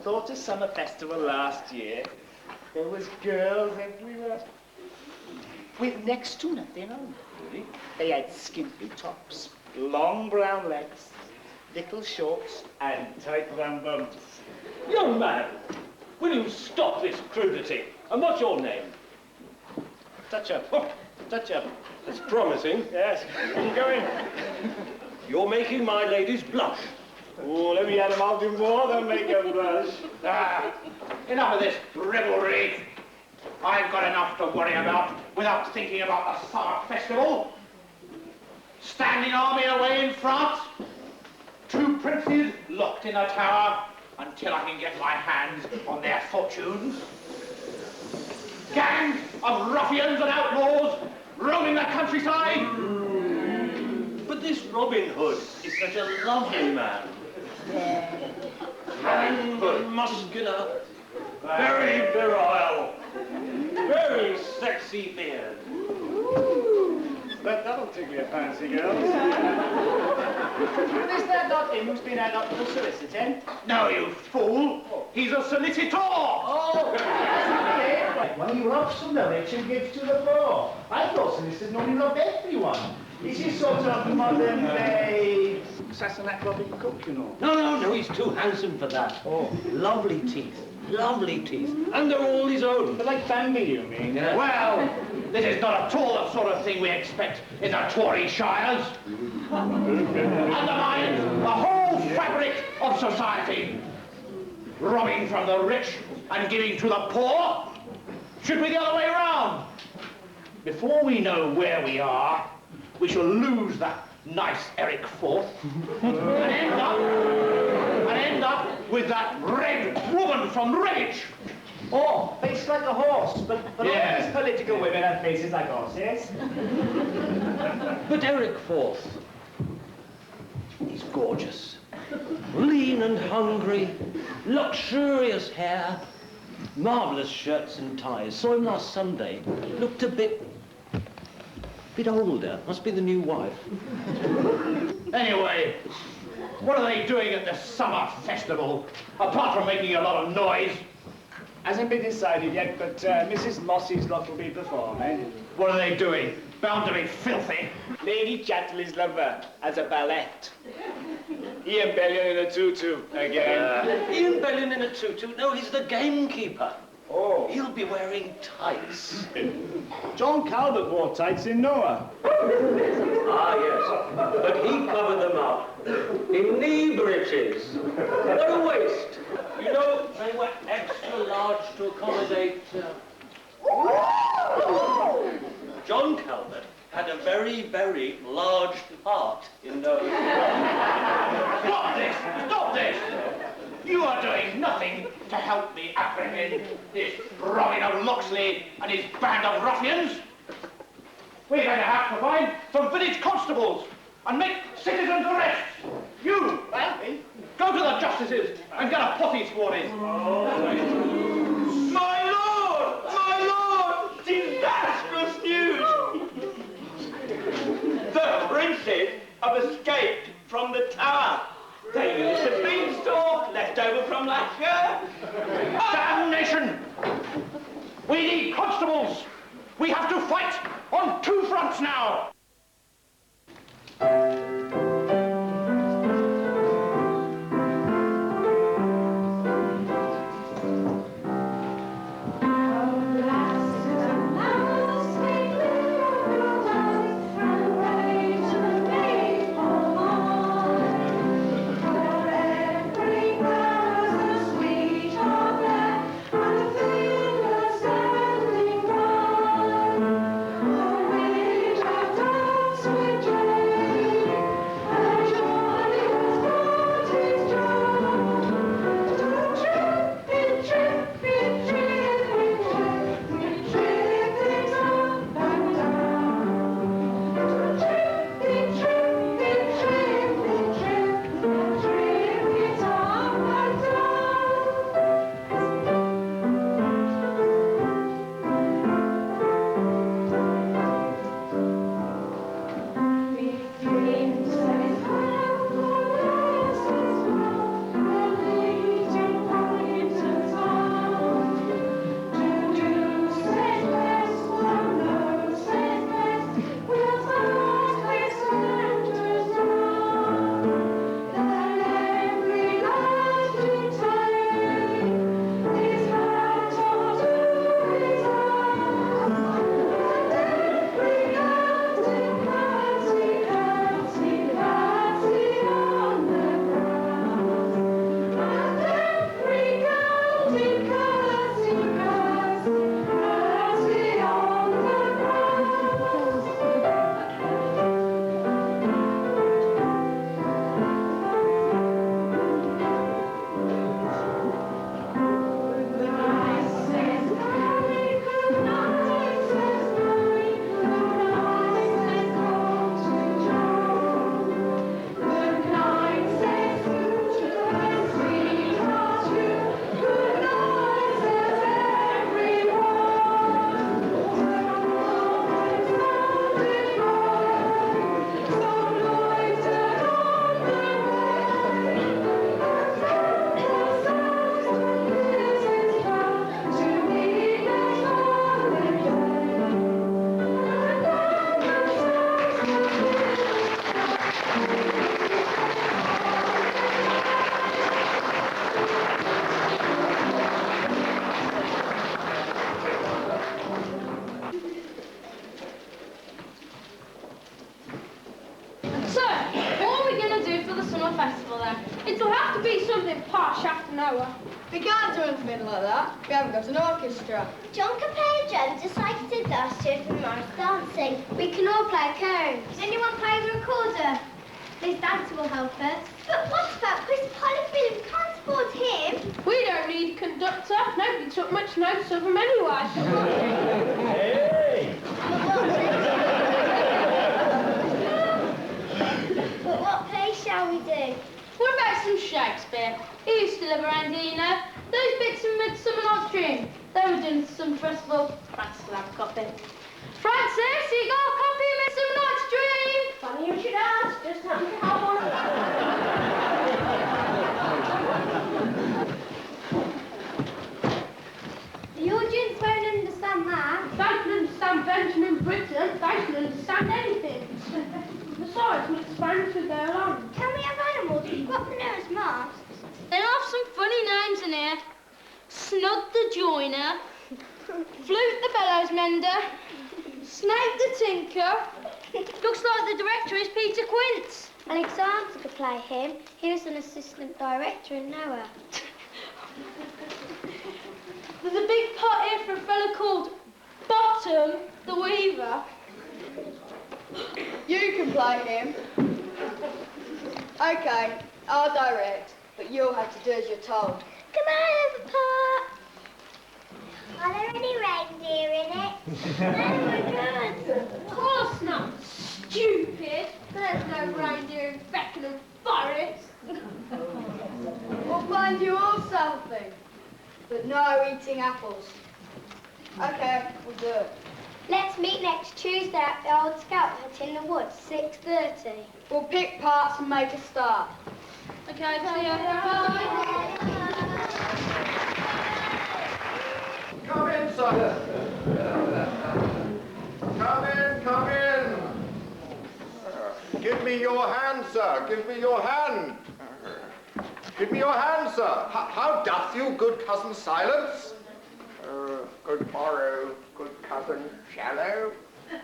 thought a summer festival last year. There was girls everywhere. With next to nothing on, really. They had skimpy tops, long brown legs, little shorts, and tight round bumps. Young man, will you stop this crudity? And what's your name? Touch up. Oh, touch up. That's promising. Yes, go in. You're making my ladies blush. Oh, let me add them out to more than make them blush. Enough of this revelry. I've got enough to worry about without thinking about the summer festival. Standing army away in France. 2 princes locked in a tower until I can get my hands on their fortunes. Gangs of ruffians and outlaws roaming the countryside. But this Robin Hood is such a lovely man. Robin Hood, muscular, very virile, very sexy beard. But that'll tickle your fancy, girls. But is that not him who's been had up for soliciting? No, you fool! He's a solicitor! Oh! Well, he robs from the rich and gives to the poor. I thought solicitors normally robbed everyone. Is he sort of modern-day Sassenach Robin Cook, you know? No, he's too handsome for that. Oh, lovely teeth, and they're all his own. But like Bambi, you mean? Yeah. Well, this is not at all the sort of thing we expect in the Tory shires. Undermines the whole fabric of society. Robbing from the rich and giving to the poor should be the other way around. Before we know where we are, we shall lose that nice Eric IV and end up with that red woman from Redditch. Oh, face like a horse, but yes. All these political women have faces like horses. But Eric IV, he's gorgeous. Lean and hungry, luxurious hair, marvellous shirts and ties. Saw him last Sunday. Looked a bit older. Must be the new wife. Anyway, what are they doing at the summer festival, apart from making a lot of noise? Hasn't been decided yet, but Mrs. Mossie's lot will be performing. What are they doing? Bound to be filthy. Lady Chatterley's lover as a ballet. Ian Bellion in a tutu again. Ian Bellion in a tutu? No, he's the gamekeeper. Oh. He'll be wearing tights. John Calvert wore tights in Noah. Ah, yes. But he covered them up in knee breeches. What a waist. You know, they were extra large to accommodate... John Calvert had a very, very large heart in those... Stop this! Stop this! You are doing nothing to help me apprehend this Robin of Locksley and his band of ruffians. We're going to have to find some village constables and make citizens' arrests. You, go to the justices and get a posse sworn in. My lord, disastrous news. The princes have escaped from the tower. They used a beanstalk left over from last year. Damnation! We need constables. We have to fight on 2 fronts now. I've done summer festival then. It'll have to be something posh after Noah. We can't do anything like that. We haven't got an orchestra. John can play a drum just like he did last year for Morris dancing. We can all play cones. Does anyone play the recorder? This dancer will help us. But what about Chris Polyfield? We can't afford him. We don't need a conductor. Nobody took much notice of him anyway. Hey! But what play shall we do? What about some Shakespeare? He used to live around here, you know. Those bits in Midsummer Night's Dream. They were doing some festival. Francis will have a copy. Francis, you got a copy of Midsummer Night's Dream? Funny you should ask. Just happen to have one. The audience won't understand that. They can understand Benjamin Britten. They can understand anything. Besides, we'll expand to their own. Can we have animals? We've got the nose masks. They'll have some funny names in here. Snug the Joiner, Flute the Bellows Mender, Snake the Tinker. Looks like the director is Peter Quince. Alexander could play him. He was an assistant director in Noah. There's a big part here for a fellow called Bottom the Weaver. You can play him. Okay, I'll direct, but you'll have to do as you're told. Come on, have a part. Are there any reindeer in it? Oh my God. Of course not, stupid. There's no reindeer in Fecknham Footpads. We'll find you all something, but no eating apples. Okay, we'll do it. Let's meet next Tuesday at the old scout hut in the woods, 6:30. We'll pick parts and make a start. Okay, see ya. Bye. Come in, sir. Come in, come in. Give me your hand, sir. Give me your hand. Give me your hand, sir. How doth you, good cousin Silence? Good morrow, good cousin Shallow.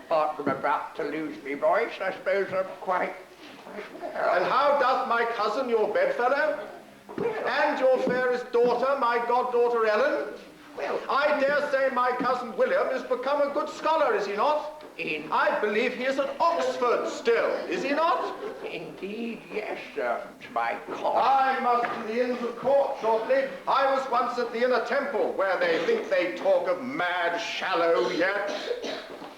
Apart from about to lose me voice, I suppose I'm quite well. And how doth my cousin, your bedfellow? And your fairest daughter, my goddaughter Ellen? Well, I dare say my cousin William has become a good scholar, is he not? I believe he is at Oxford still, is he not? Indeed, yes, sir. It's my call. I must to the Inns of Court shortly. I was once at the Inner Temple, where they think they talk of mad Shallow yet.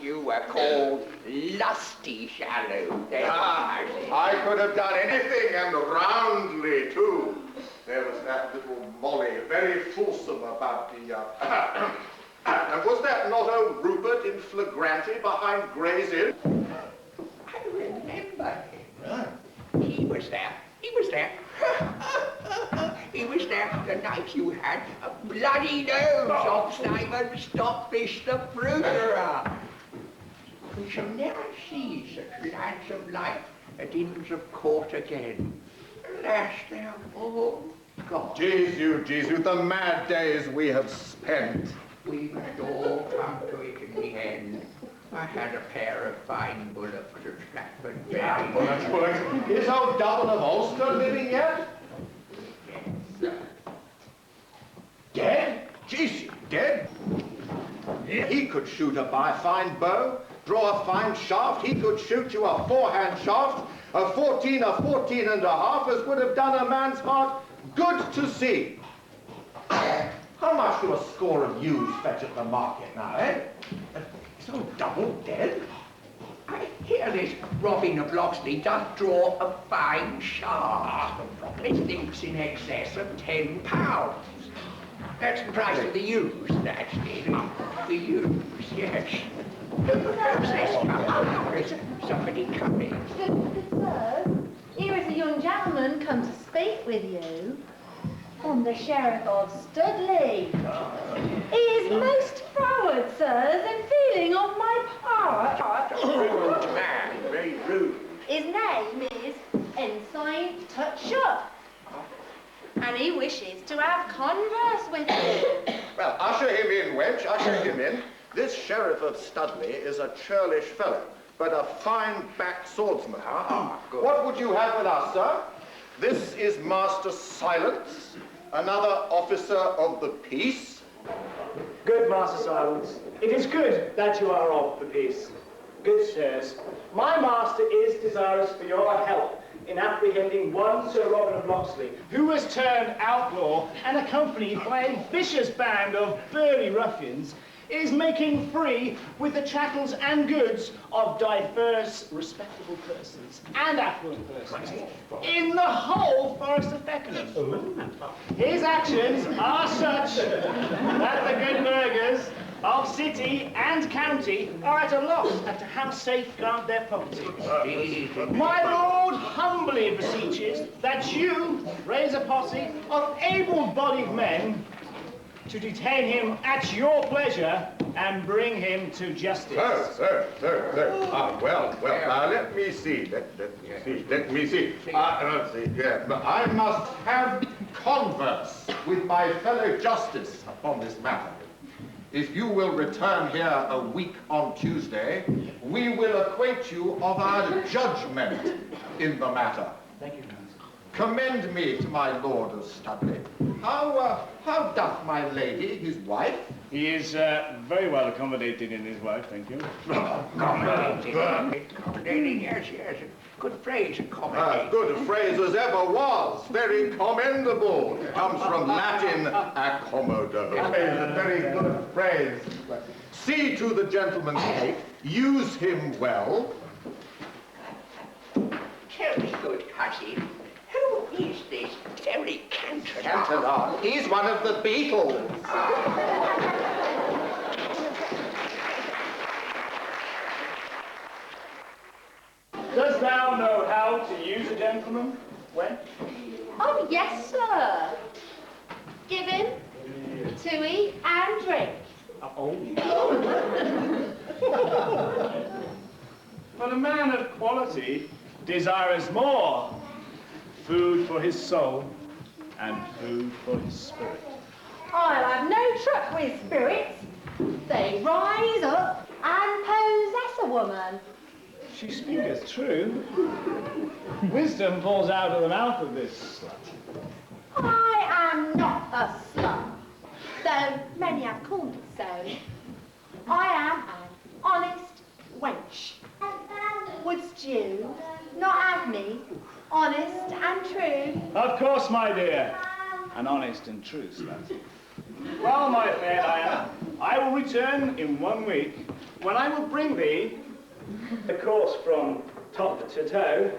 You were called Lusty Shallow. I could have done anything, and roundly, too. There was that little Molly, very fulsome about the, and was that not old Rupert in flagranti behind Gray's Inn? I remember him. He was there. He was there. He was there the night you had a bloody nose of Simon Stockfish the Fruiterer. We shall never see such lads of life at Inns of Court again. Alas, they're all gone. Jesu, the mad days we have spent. We must all come to it in the end. I had a pair of fine bullocks at Stratford Bury. Bullocks. Is old Dublin of Ulster living yet? Yes, sir. Dead? Jesu, dead? He could shoot a fine bow, draw a fine shaft. He could shoot you a forehand shaft, a 14 and a half, as would have done a man's heart good to see. How much do a score of ewes fetch at the market now, eh? So double dead? I hear this Robin of Locksley does draw a fine shaft. It thinks in excess of £10. That's the price of the ewes, naturally. The ewes, yes. Who's this coming? Is somebody coming? Good sir, here is a young gentleman come to speak with you. From the Sheriff of Studley. He is most forward, sirs, in feeling of my part. Rude man, very rude. His name is Ensign Touchup, and he wishes to have converse with you. Well, usher him in, wench, usher him in. This Sheriff of Studley is a churlish fellow, but a fine-backed swordsman. Ah, good. What would you have with us, sir? This is Master Silence, another officer of the peace. Good, Master Silence. It is good that you are of the peace. Good sirs, my master is desirous for your help in apprehending one Sir Robin of Locksley, who was turned outlaw and accompanied by a vicious band of burly ruffians, is making free with the chattels and goods of divers respectable persons and affluent persons in the whole forest of Fecknham. His actions are such that the good burghers of city and county are at a loss as to how safeguard their property. My lord humbly beseeches that you raise a posse of able-bodied men to detain him at your pleasure and bring him to justice. Sir. Well, let me see. Let me see. Yeah, but I must have converse with my fellow justice upon this matter. If you will return here a week on Tuesday, we will acquaint you of our judgment in the matter. Thank you, Counsel. Commend me to my lord of Studley. How doth my lady, his wife? He is very well accommodated in his wife, thank you. Accommodating, yes. Good phrase, accommodating. Good a phrase as ever was. Very commendable. Comes from Latin accommodo. It's a very good phrase. See to the gentleman's cake. Use him well. Tell me, good cousin, who is this Terry Cantona? Cantona. He's one of the Beatles. Dost thou know how to use a gentleman? When? Oh, yes, sir. Give him, to eat and drink. But a man of quality desires more. Food for his soul and food for his spirit. I'll have no truck with spirits. They rise up and possess a woman. She speaketh true. Wisdom falls out of the mouth of this slut. I am not a slut, though many have called me so. I am an honest wench. Wouldst you not have me honest and true? Of course, my dear. An honest and true slut. Well, my fair Diana, I will return in 1 week, when I will bring thee the course from top to toe,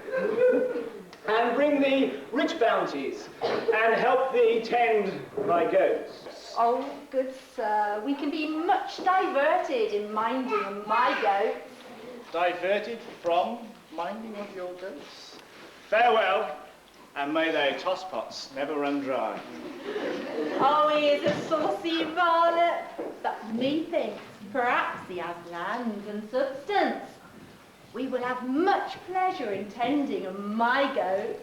and bring thee rich bounties, and help thee tend thy goats. Oh, good sir, we can be much diverted in minding my goats. Diverted from minding of your goats? Farewell, and may thy tosspots never run dry. Oh, he is a saucy varlet, but methinks perhaps he has land and substance. We will have much pleasure in tending my goats.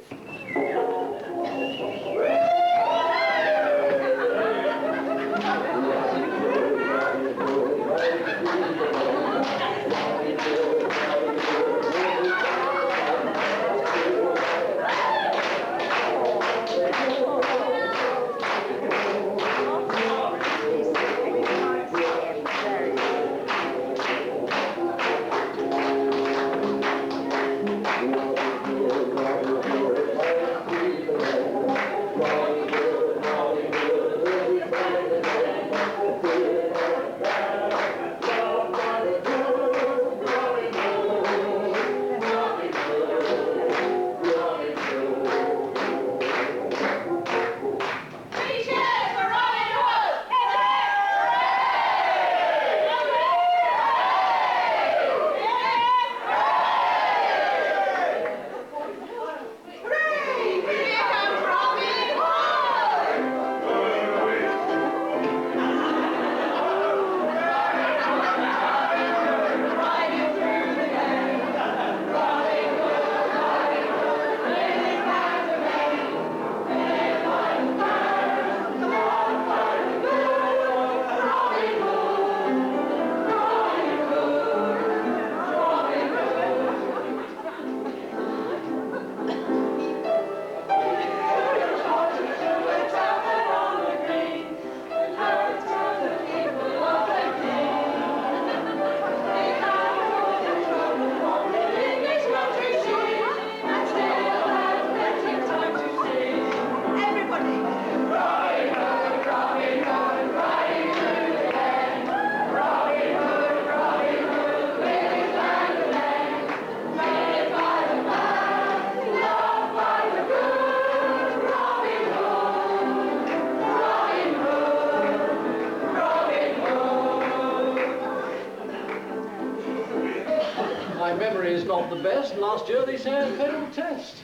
of the best. Last year they say I failed the test.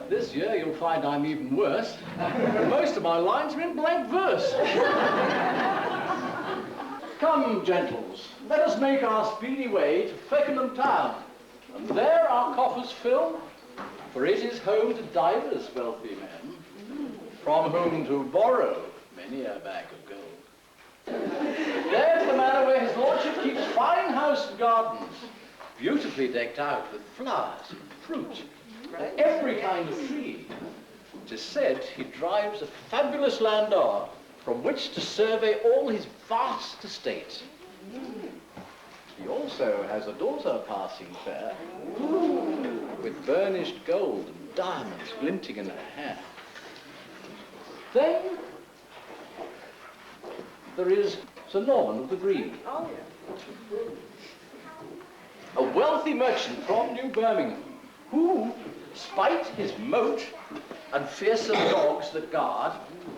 This year you'll find I'm even worse. Most of my lines are in blank verse. Come, gentles, let us make our speedy way to Fecknham town, and there our coffers fill, for it is home to divers wealthy men, from whom to borrow many a bag of gold. There's the manor where his lordship keeps fine house and gardens, beautifully decked out with flowers and fruit, every kind of tree. 'Tis said he drives a fabulous landau from which to survey all his vast estate. He also has a daughter passing fair, with burnished gold and diamonds glinting in her hair. Then there is Sir Norman of the Green, a wealthy merchant from New Birmingham, who, spite his moat and fearsome dogs that guard,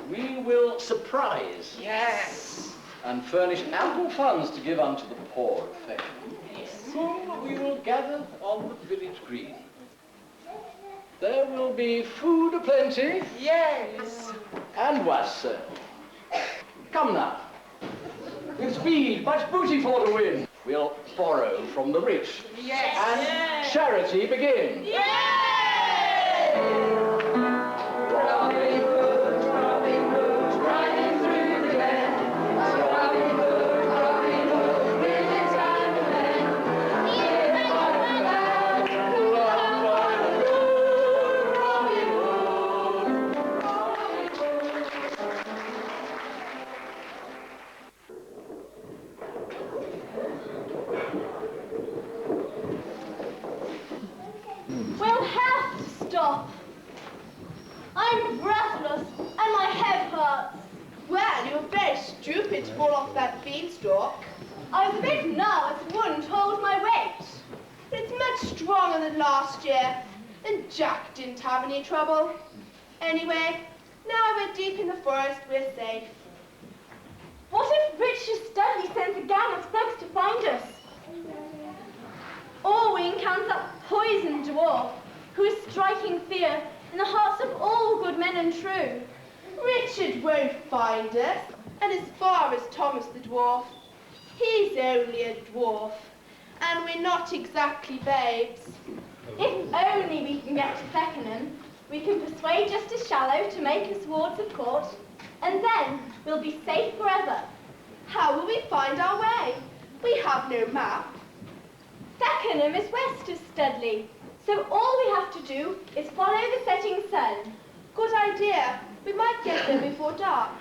we will surprise. Yes. And furnish ample funds to give unto the poor of Fecknham, whom we will gather on the village green. There will be food aplenty. Yes. And wassail. Come now. With speed, much booty for to win. We'll borrow from the rich. Yes. And charity begin. Robin Hood, riding through the glen. Robin Hood, with his hand in hand. We'll have to stop. I'm breathless and my head hurts. Well, you were very stupid to fall off that beanstalk. I was a bit nervous and wouldn't hold my weight. But it's much stronger than last year, and Jack didn't have any trouble. Anyway, now we're deep in the forest, we're safe. What if Richard Studley sends a gang of thugs to find us? Or we encounter that poisoned dwarf who is striking fear in the hearts of all good men and true. Richard won't find us, and as far as Thomas the dwarf, he's only a dwarf, and we're not exactly babes. If only we can get to Fecknham, we can persuade Justice Shallow to make us wards of court, and then we'll be safe forever. How will we find our way? We have no map. Fecknham is west of Studley, so all we have to do is follow the setting sun. Good idea. We might get there before dark.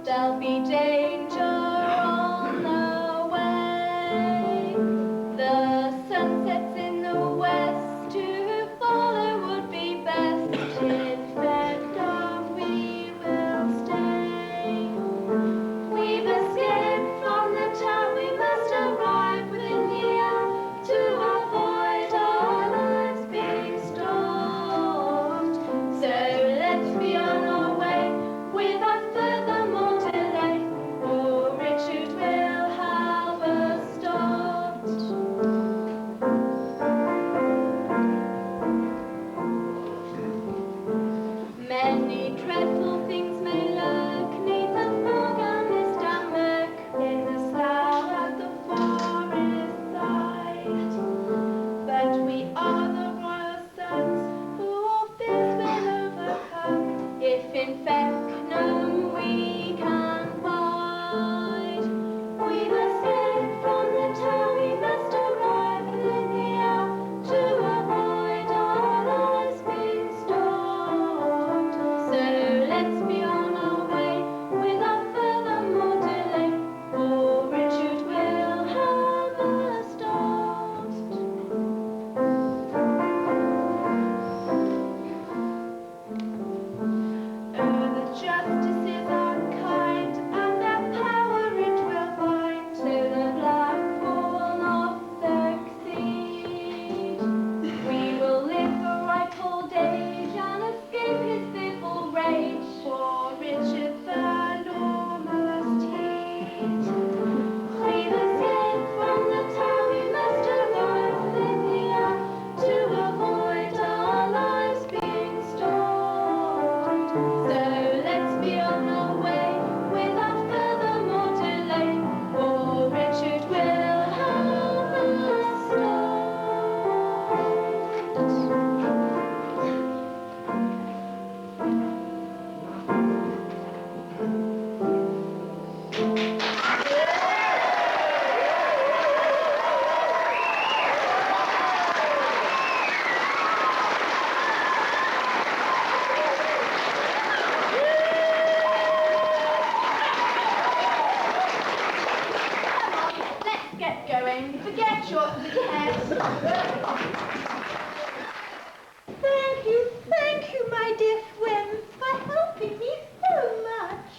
There'll be danger on the way. The sun sets in the west, to follow would be best. In Fecknham we will stay. We've escaped from the town, we must arrive within the hour to avoid our lives being stopped. So let's be on our way without further more delay, for Richard will have us stopped. Many dreadful things may lurk 'neath the fog and mist and murk, in the slough at the forest side. But we are the royal sons who all fears will overcome, if in Fecknham we can bide. We've escaped from the town, we must arrive within the hour to avoid our lives being stopped. So let's short for the guests. Thank you, my dear friends, for helping me so much.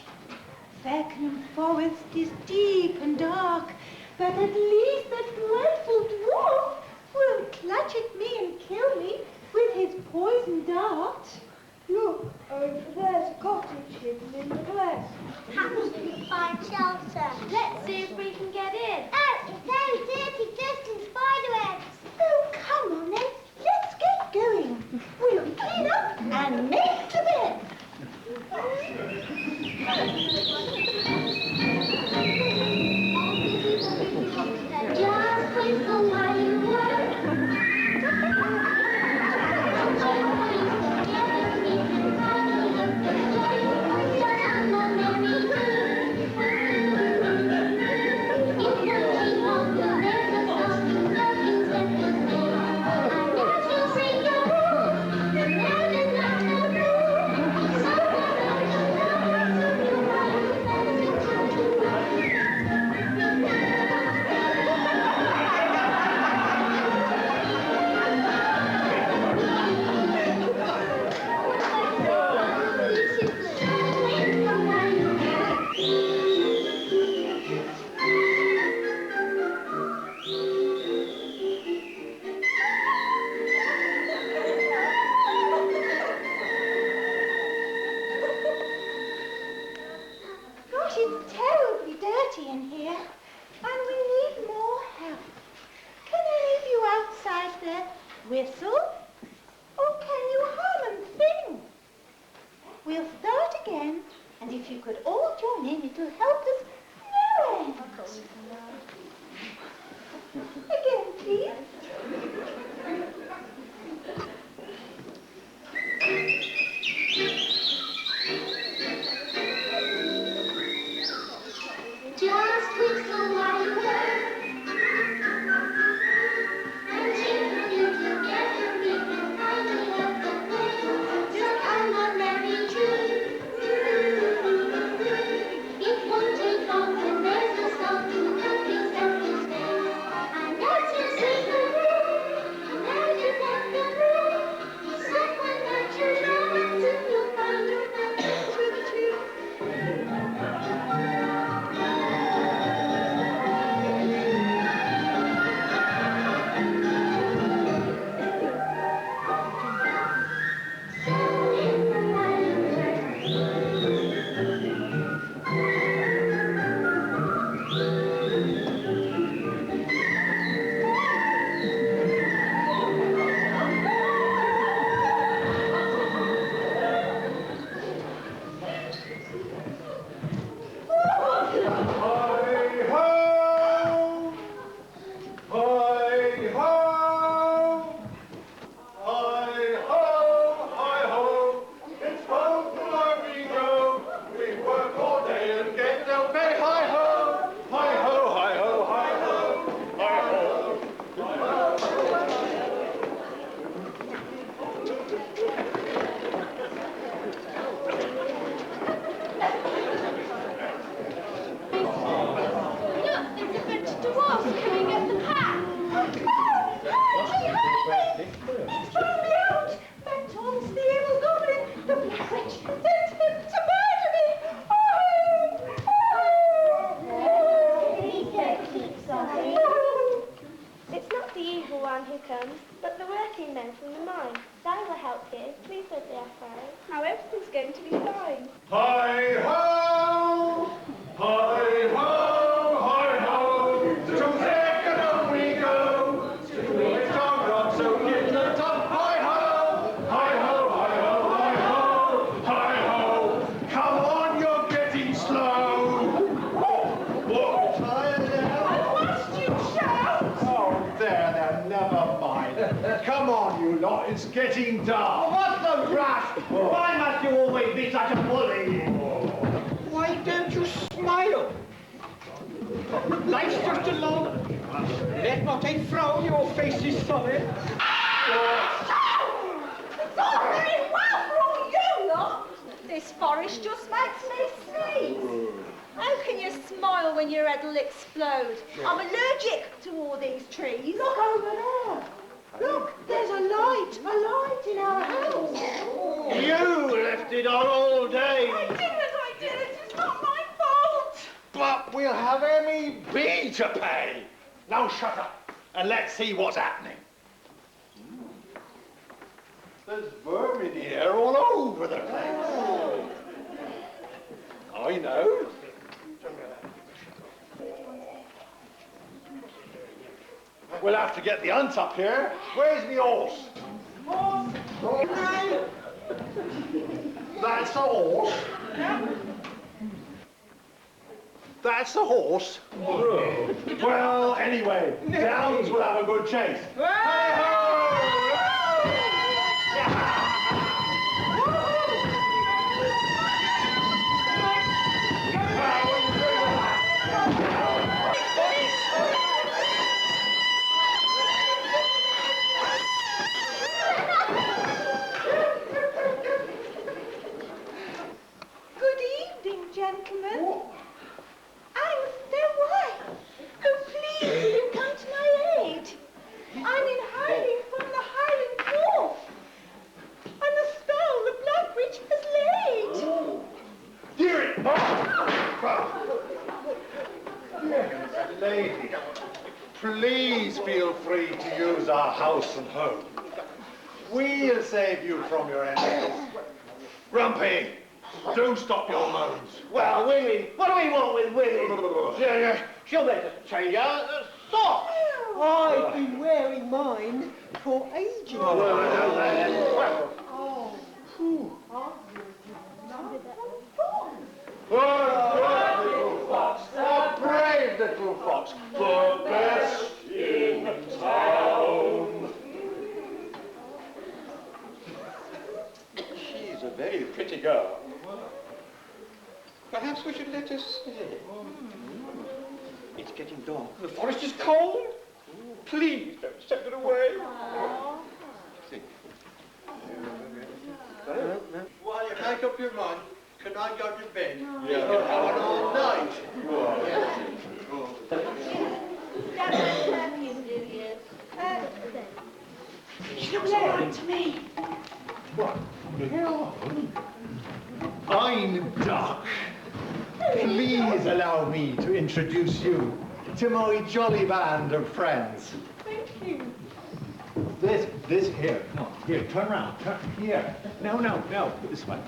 Fecknham Forest is deep and dark, but at least that dreadful dwarf will clutch at me and kill me with his poison dart. Look, over there's a cottage hidden in the grass. Perhaps we can find shelter. Let's see if we can get in. Oh, it's very dirty, dust and spiderwebs. Oh, come on then, let's get going. We'll clean up and make to bed. Just whistle while you work. Gosh, it's terribly dirty in here, and we need more help. Can any of you outside there whistle? Or can you hum and sing? We'll start again, and if you could all join in, it'll help us no end. Again, please. Just whistle while you work. And children, you together we can finally help the play. Just come on, merry tree. It won't take long when there's a song to help yourself to stay. And as you sing along, and as you let them roll, be someone that you love, and soon you'll find your magic tree. It's not the evil one who comes, but the working men from the mine. They will help you. Please don't be afraid. Now everything's going to be fine. Hi-ho! Hi-ho! Hi-ho! To Fecknham we go! To the top, so get the top! Hi-ho! Hi-ho! Hi-ho! Hi-ho! Hi-ho! Come on, you're getting slow! What? Tired now? I must you shout! Oh, there, never mind. Come on, you lot, it's getting dark. What's the rush? Why must you always be such a bully? Why don't you smile? Life's just a lull. Let not a frown, your face is solid. It's all very well for all you lot. This forest just makes me sneeze. And How can you smile when your head'll explode? I'm allergic to all these trees. Look over there. Look, there's a light in our house. You left it on all day. I did. It's not my fault. But we'll have MEB to pay. Now shut up and let's see what's happening. There's vermin here all over the place. I know. We'll have to get the hunt up here. Where's the horse? That's the horse. That's the horse. Well, anyway, the hounds will have a good chase. Good evening, gentlemen. I'm their wife. Oh, please, will you come to my aid? I'm in hiding from the Highland Dwarf. And the spell the Blood Witch has laid. Dear lady, please feel free to use our house and home. We'll save you from your enemies. Grumpy, do stop your moans. Well, women, what do we want with women? Yeah, she'll make us change our socks. I've been wearing mine for ages. A brave little fox, the best in town. She's a very pretty girl. Perhaps we should let her stay. It's getting dark. The forest is cold. Please don't send her away. While you make up your mind, can I go to bed? Yeah. All night. She looks all right to me. What the hell? I'm Doc. Please allow me to introduce you to my jolly band of friends. Thank you. This here, come on, here, turn around, turn, here. No, this way.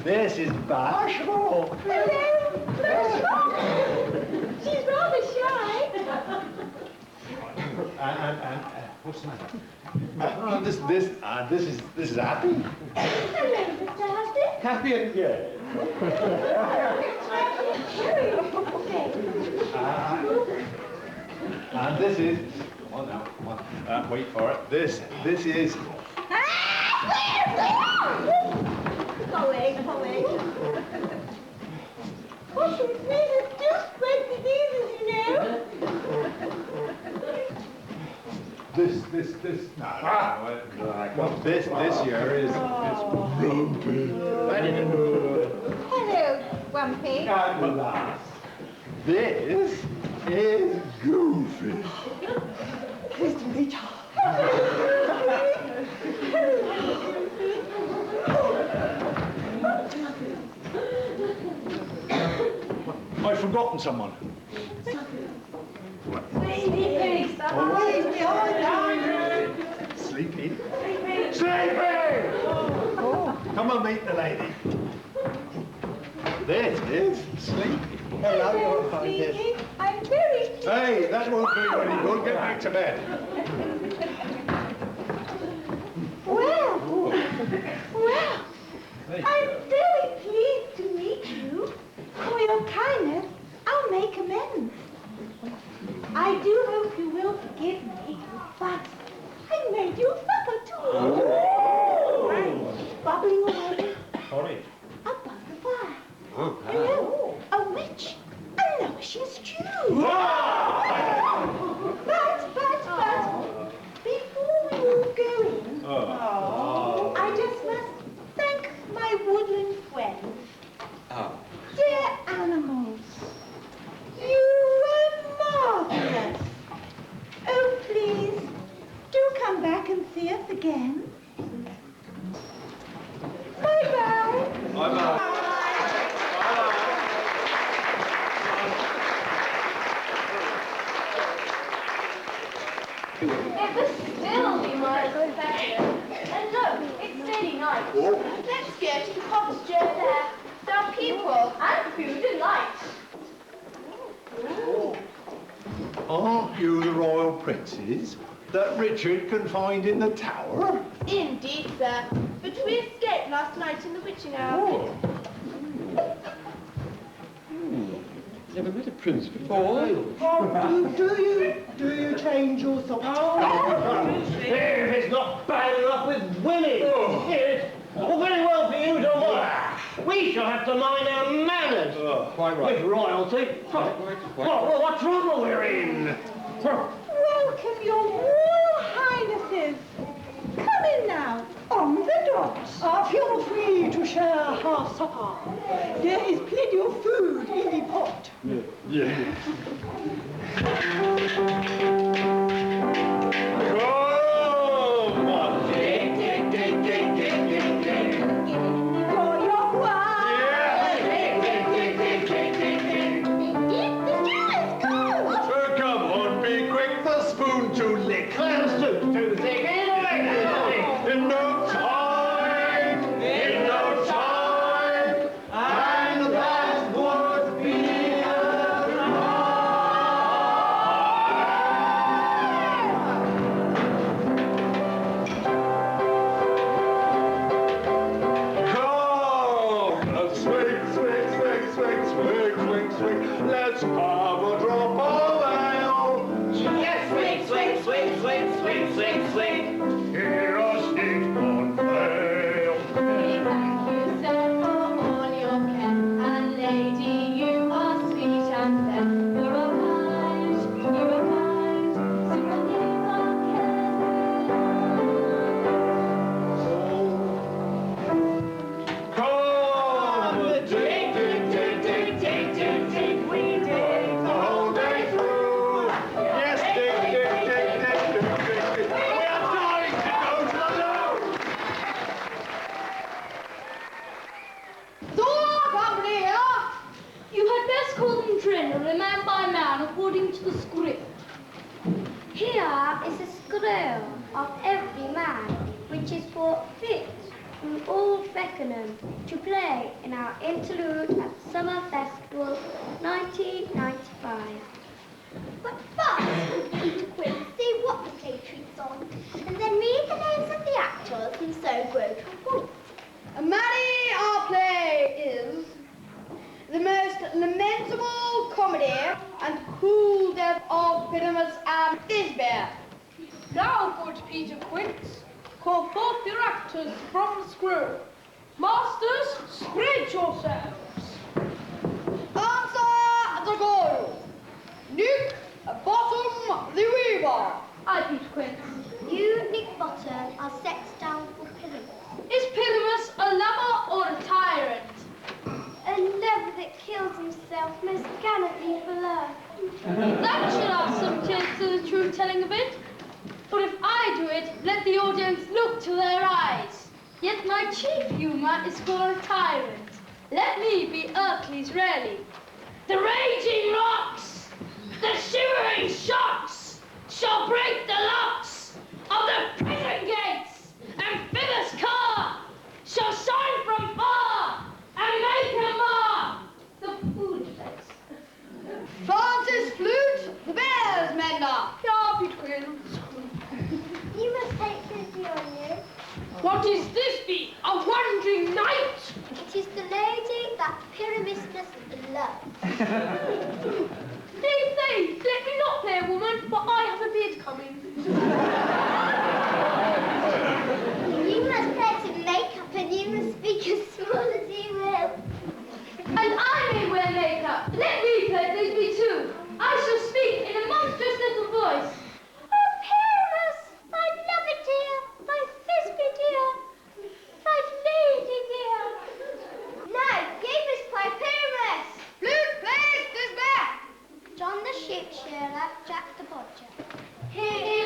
This is Bashful. Hello. She's rather shy. And what's the matter? This is Happy. Hello, Mr. Happy. Happy and gay. And this is, come on now, come on, wait for it. This is. Away. What's his name? It's just great diseases, you know. This. No. This year is Rumpy. Hello, Wumpy. And last, this is Goofy. Nice to meet you. I've forgotten someone. Sleepy. Come and meet the lady. This is Sleepy. Hello, your highness. I'm very pleased. Hey, that won't do you any good. Get back to bed. Well, I'm very pleased to meet you. For your kindness, I'll make amends. I do hope you will forgive me, but I made you a supper too. Bubbling away Sorry. above the fire. Hello, a witch, a nourishing stew. But, before we all go in, I just must thank my woodland friends. Dear animals, princes that Richard can find in the tower? Indeed, sir. But we escaped last night in the witching hour. Never met a prince before. Do you change your thoughts? If it's not bad enough with women. Well, very well for you, don't worry. We shall have to mind our manners. Quite right. With royalty. What trouble we're in. Welcome, your royal highnesses. Come in now, on the dot. Feel free to share our supper. There is plenty of food in the pot. Let's have a drop of ale. Yes, swing, swing, swing, swing, swing, swing, swing. Hear us eat one ale. Thank you, sir, for all your care. And lady, you are sweet and fair. You're a kind, so forgive our Come, drink, drink, drink, drink, drink, drink, drink. We drink the whole day through. Yes, drink, drink, drink, drink, drink, drink, drink. We are dying to go to the loo. You had best call them trainer, man by man, according to the script. Here is a scroll of every man, which is for fit from all Fecknham to play in our interlude at Summer Festival 1995. But first, Peter Quinn, see what the play treats on, and then read the names of the actors and so grow to a point. Mary, our play is the most lamentable comedy and cool death of Pyramus and Thisbe. Now, good Peter Quince, call forth your actors from the scroll. Masters, spread yourselves. Answer the goal. Nick Bottom the Weaver. I, Peter Quince. You, Nick Bottom, are sexed down for Pyramus. Is Pyramus a lover or a tyrant? A lover that kills himself most gallantly for love. That should have some taste to the truth telling of it. But if I do it, let the audience look to their eyes. Yet my chief humour is for a tyrant. Let me be Ercles Raleigh. The raging rocks, the shivering shocks, shall break the locks of the prison gates, and Phyllis Carr shall shine from far and make her mar the food place. Francis Flute, the Bears Mender. Yeah, Peter Quince. You must take pity on you. What is this be? A wandering knight? It is the lady that Pyramus loves. Please, let me not play a woman, for I have a bid coming. You must wear some makeup and you must speak as small as you will. And I may wear makeup. Let me play Thisbe too. I shall speak in a monstrous little voice. Oh, Pyramus, my lover dear, my Thisbe dear, my lady dear. No, give us my Pyramus. Flute plays Thisbe. John the sheep shearer, Jack the bodger. Here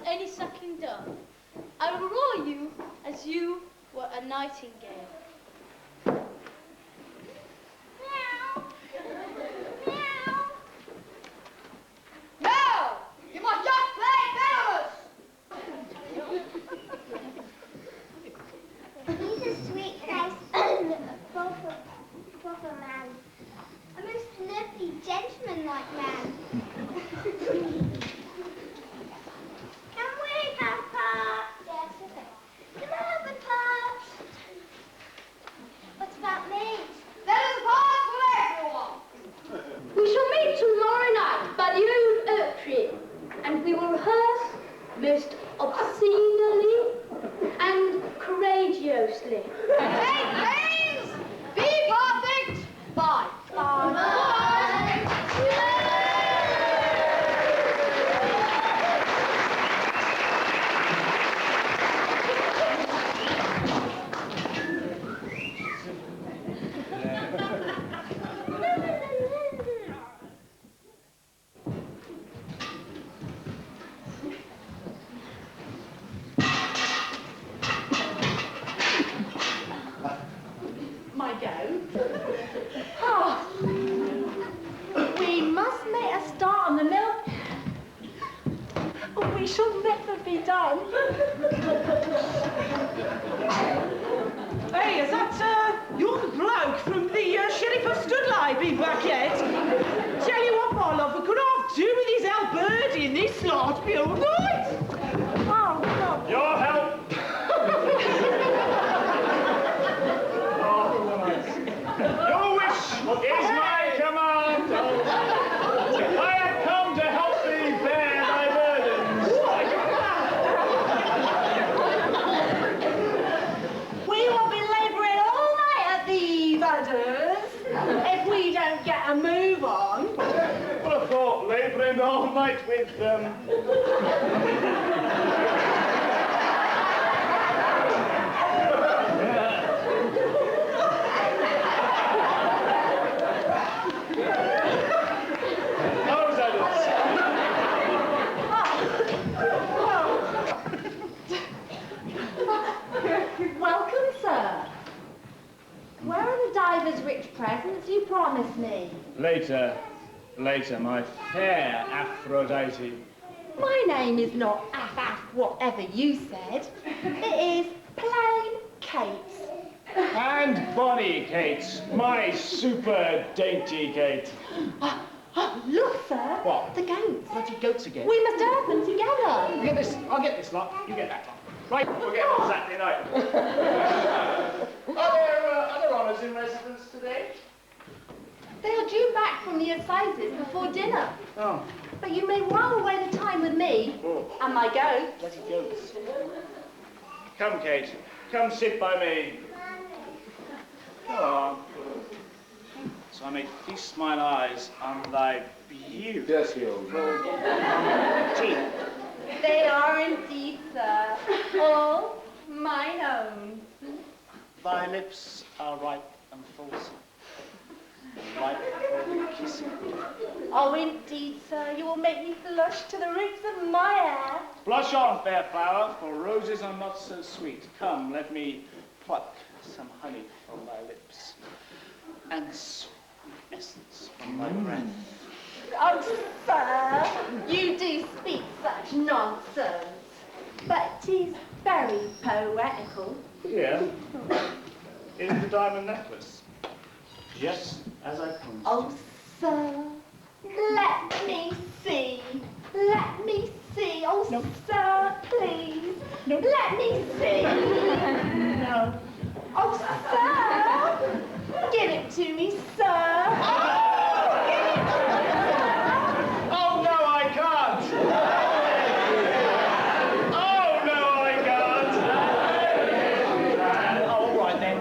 any suckling done. I will roar you as you were a nightingale. Meow. Meow. No! You must just play venomous! He's a sweet, nice, proper man. A most lovely, gentleman-like man. Can we have part? Yes, okay. Can I have a part? What about me? There's a part for everyone! We shall meet tomorrow night by the old oak tree, and we will rehearse most obscenely and courageously. Hey, please! Be perfect! Bye. My go. Oh. We must make a start on the milk. We shall never be done. Hey, is that young bloke from the Sheriff of Studley been back yet? Tell you what, my love, we could have two with his Alberti in this lot be all night. Oh, God. Your help! Your wish is my command! I have come to help thee bear thy burdens. We will be labouring all night at these udders if we don't get a move on. Well, I thought labouring all night with Welcome, sir. Where are the divers' rich presents you promised me? Later, my fair Aphrodite. My name is not whatever you said. It is plain Kate. And Bonnie Kate, my super dainty Kate. Look, sir. What? The goats. Bloody goats again. We must have them together. You get this, I'll get this lot, you get that lot. Right, we'll get on Saturday night. Are there other honours in residence today? They are due back from the assizes before dinner. Oh, But you may while away the time with me and my goats. bloody goats. Come, Kate, come sit by me. Go on. So I may feast mine eyes on thy beauty. Yes, you old man. Teeth. They are indeed, sir. All mine own. Thy lips are ripe and fulsome. Ripe for kissing. Oh, indeed, sir. You will make me blush to the roots of my hair. Blush on, fair flower, for roses are not so sweet. Come, let me pluck some honey from thy lips, and sweet essence from thy breath. Oh, sir, you do speak such nonsense. But 'tis very poetical. Here is the diamond necklace, just as I promised. Oh, sir, let me see. Let me see. Oh, No. sir, please. No. Let me see. No. Oh, sir, give it to me, sir. Oh, no, I can't! Oh, no, I can't! Oh, all right then.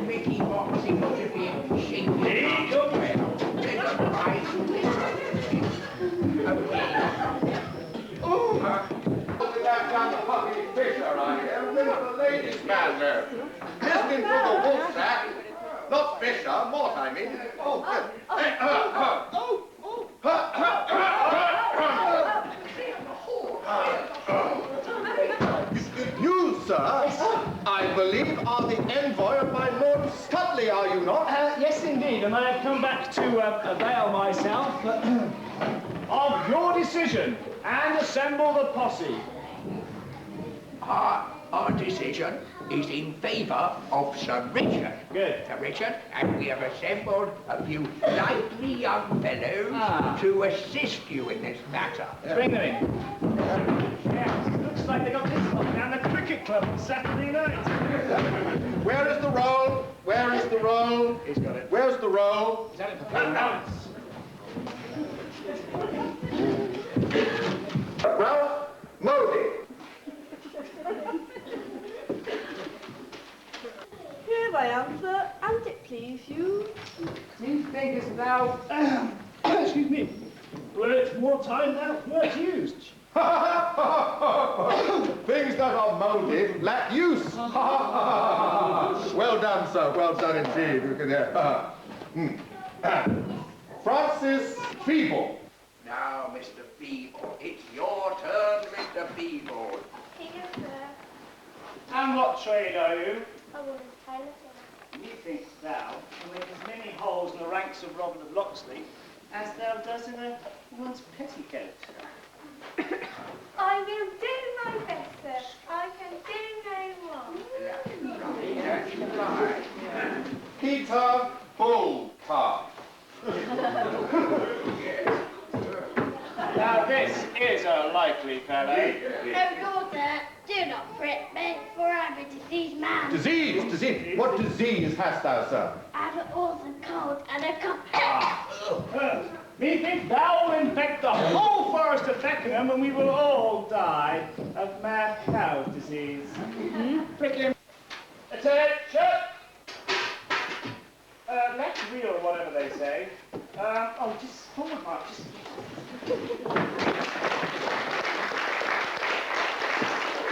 Mickey boxing was a bit shaky. He took me. Look at that young puppy Fisher, I am. There's the ladies' man there. Listening to the wolf sack. Not Fisher, Mort, I mean. Oh, good. Oh, are you not? Yes, indeed, and I have come back to avail myself of your decision and assemble the posse. Our decision is in favour of Sir Richard. Good. Sir Richard, and we have assembled a few lively young fellows to assist you in this matter. Bring them in. Yes, looks like they got this one down the cricket club on Saturday night. Where is the roll? Where is the roll? He's got it. Where's the roll? He's had it for 4 months. Ralph Modi. Here I am, sir, and it please you. Methinkest thou, excuse me, were it more time thou wert used. Things that are moulded lack use. Well done, sir. Well done indeed. You can hear. Francis Feeble. Now, Mr. Feeble, it's your turn, Mr. Feeble. Here, sir. And what trade are you? I want a tailor, sir. Methinks thou can make as many holes in the ranks of Robin of Locksley as thou does in a woman's petticoat. I will do my best, sir. I can do no wrong. That's right. Peter Bullcalf. Now this is a likely fellow. No, daughter, do not fret me, for I am a diseased man. Disease, disease. What disease hast thou, sir? I have an awesome cold and a cough. Methinks thou will infect the whole forest of Fecknham and we will all die of mad cow disease. Fecknham. Attention! Left wheel, whatever they say. Just forward march.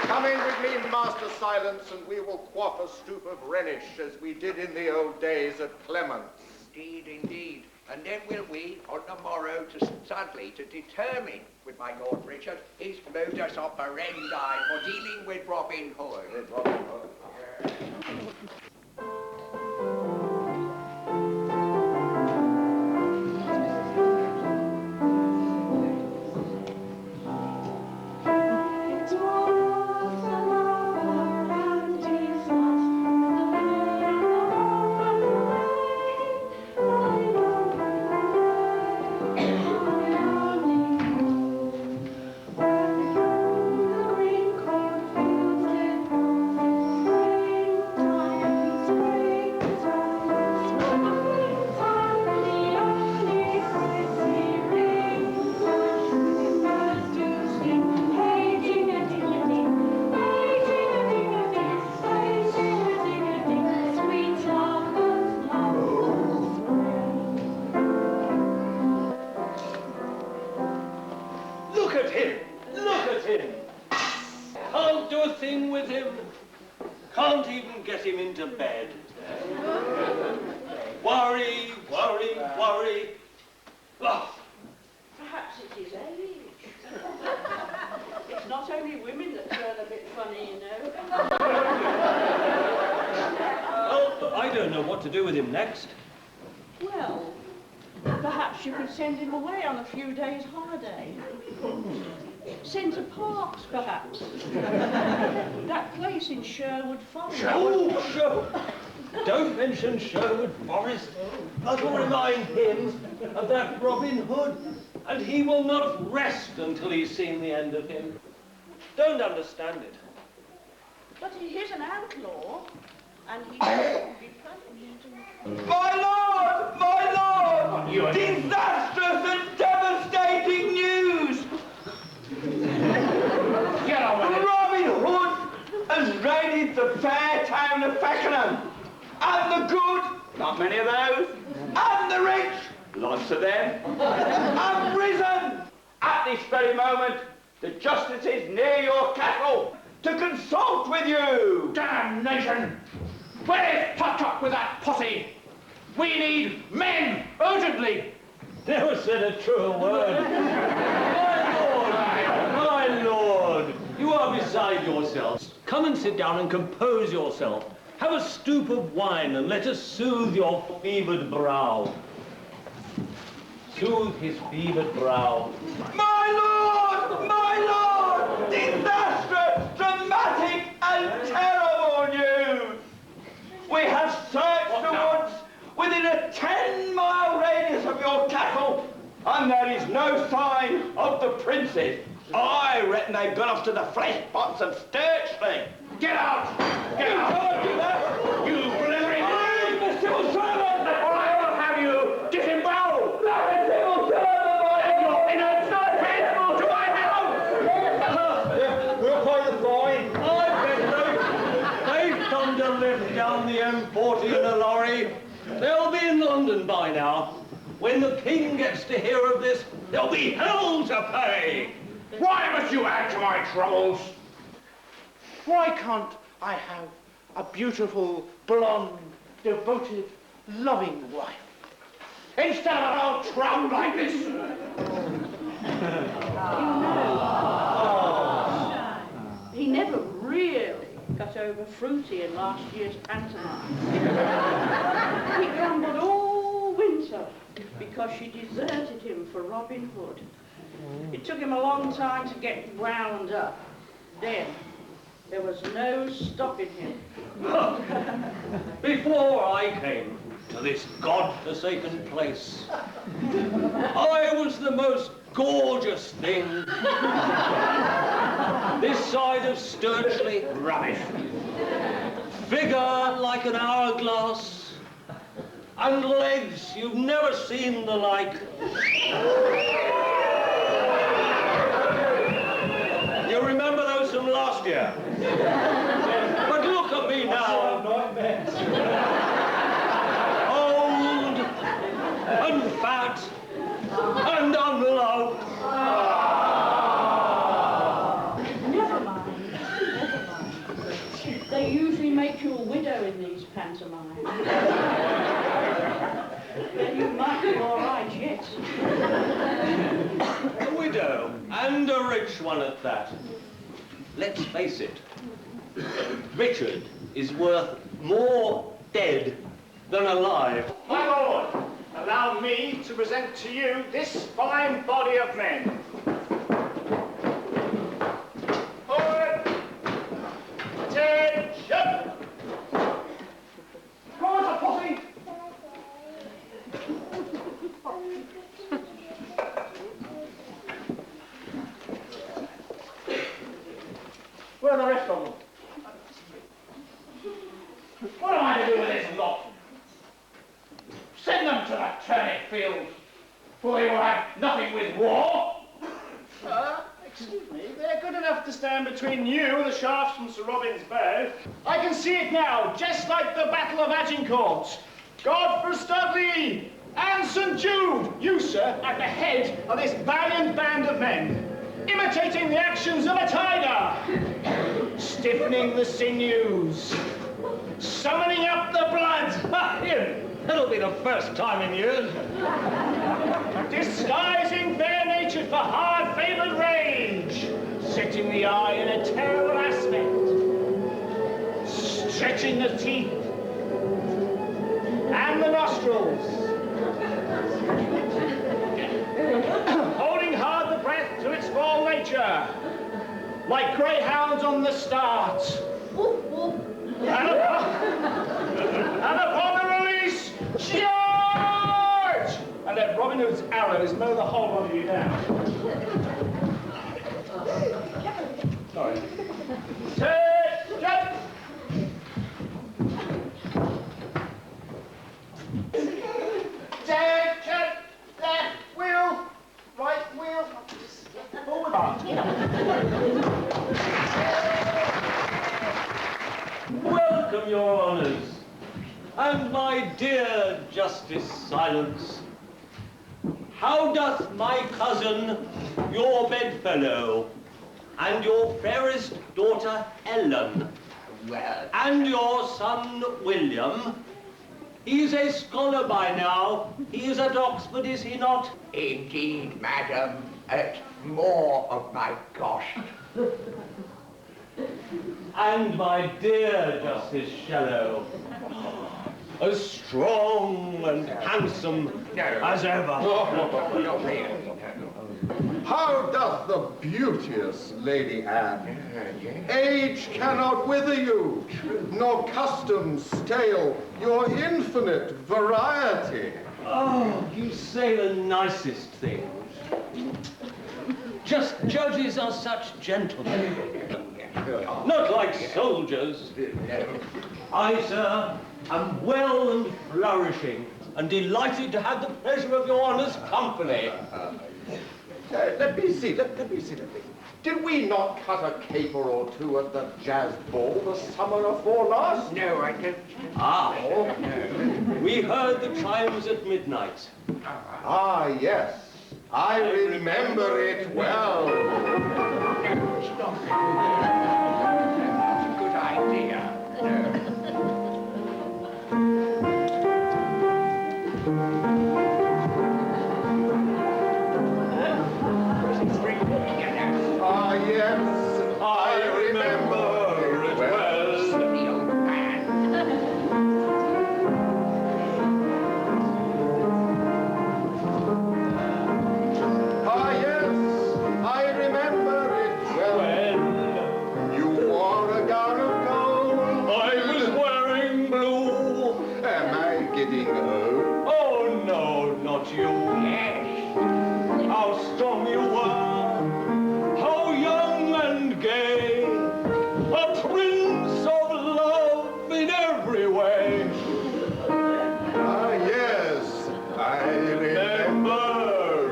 Come in with me, Master Silence, and we will quaff a stoup of Rhenish as we did in the old days at Clement's. Indeed, indeed. And then will we, on the morrow, to Studley to determine, with my Lord Richard, his modus operandi for dealing with Robin Hood. Can't even get him into bed. Worry, worry, worry. Oh. Perhaps it is age. It's not only women that turn a bit funny, you know. Well, I don't know what to do with him next. Well, perhaps you could send him away on a few days' holiday. Send to Parks, perhaps. That place in Sherwood Forest. Sherwood? Don't mention Sherwood Forest. That will remind him of that Robin Hood, and he will not rest until he's seen the end of him. Don't understand it. But he is an outlaw, and he shouldn't be punished. My lord! My lord! Disastrous and devastating news! Get on with it. Robin Hood has raided the fair town of Fecknham. And the good, not many of those, and the rich, lots of them, have risen. At this very moment, the justice is near your castle to consult with you. Damnation! Where's Tuck with that posse? We need men, urgently! Never said a truer word. My lord, you are beside yourselves. Come and sit down and compose yourself. Have a stoop of wine and let us soothe your fevered brow. Soothe his fevered brow. My Lord! Disastrous, dramatic and terrible news! We have searched the woods within a 10-mile radius of your castle, and there is no sign of the princes. I reckon they've gone off to the flesh pots of Sturchley. Get out! Get You out! can't do that! You blithering... I'm the civil servant! Or I will have you disemboweled! Not a civil servant! And your innards transferable to my house! We'll pay the fine. I bet they've come to lift down the M40 in a lorry. They'll be in London by now. When the king gets to hear of this, there'll be hell to pay. Why must you add to my troubles? Why can't I have a beautiful, blonde, devoted, loving wife, instead of an old trump like this? He never really got over Fruity in last year's pantomime. He grumbled all winter because she deserted him for Robin Hood. It took him a long time to get wound up. Then, there was no stopping him. Before I came to this God-forsaken place, I was the most gorgeous thing this side of Sturchley. Rubbish. Figure like an hourglass, and legs you've never seen the like. You remember those from last year? But look at me now. Old and fat and unloved. Never mind, never mind. They usually make you a widow in these pantomimes. You might be all right yet. A widow, and a rich one at that. Let's face it, Richard is worth more dead than alive. My lord, allow me to present to you this fine body of men. Forward! Attention! Come on, posse! Where are the rest of them? What am I to do with this lot? Send them to the turnip field, for they will have nothing with war. Excuse me, they're good enough to stand between you and the shafts from Sir Robin's bow. I can see it now, just like the Battle of Agincourt. God for Studley and St. Jude, you, sir, at the head of this valiant band of men, imitating the actions of a tiger, stiffening the sinews, summoning up the blood. It'll be the first time in years. Disguising fair nature for hard-favoured rage, setting the eye in a terrible aspect, stretching the teeth and the nostrils, holding hard the breath to its full nature, like greyhounds on the start. And upon the release, charge! And let Robin Hood's arrows mow the whole of you down. Sorry. Attention! Attention! Left wheel, right wheel, forward march. Welcome, your honours. And my dear Justice Silence, how doth my cousin, your bedfellow, and your fairest daughter Ellen, Well, and your son William, he's a scholar by now, he is at Oxford, is he not? indeed, madam, at more of my cost. And my dear Justice Shallow, as strong and handsome as ever. Not really. How doth the beauteous Lady Anne? Age cannot wither you, nor custom stale your infinite variety. Oh, you say the nicest things. Just judges are such gentlemen. Not like soldiers. I, sir, am well and flourishing, and delighted to have the pleasure of your honour's company. Let me see. Did we not cut a caper or two at the jazz ball the summer afore last? No, I don't. Ah, we heard the chimes at midnight. Ah, yes. I remember it well. It's not a good idea. Ah, yes. I remember it well. The old man. Ah, yes. I remember it well. You wore a gown of gold. I was wearing blue. Am I getting old? Oh, no, not you. Yes. How strong you were, how young and gay, a prince of love in every way. Ah, yes. I remember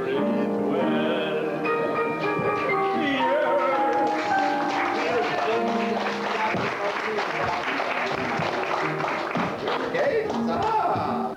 it well. Yes. Ah.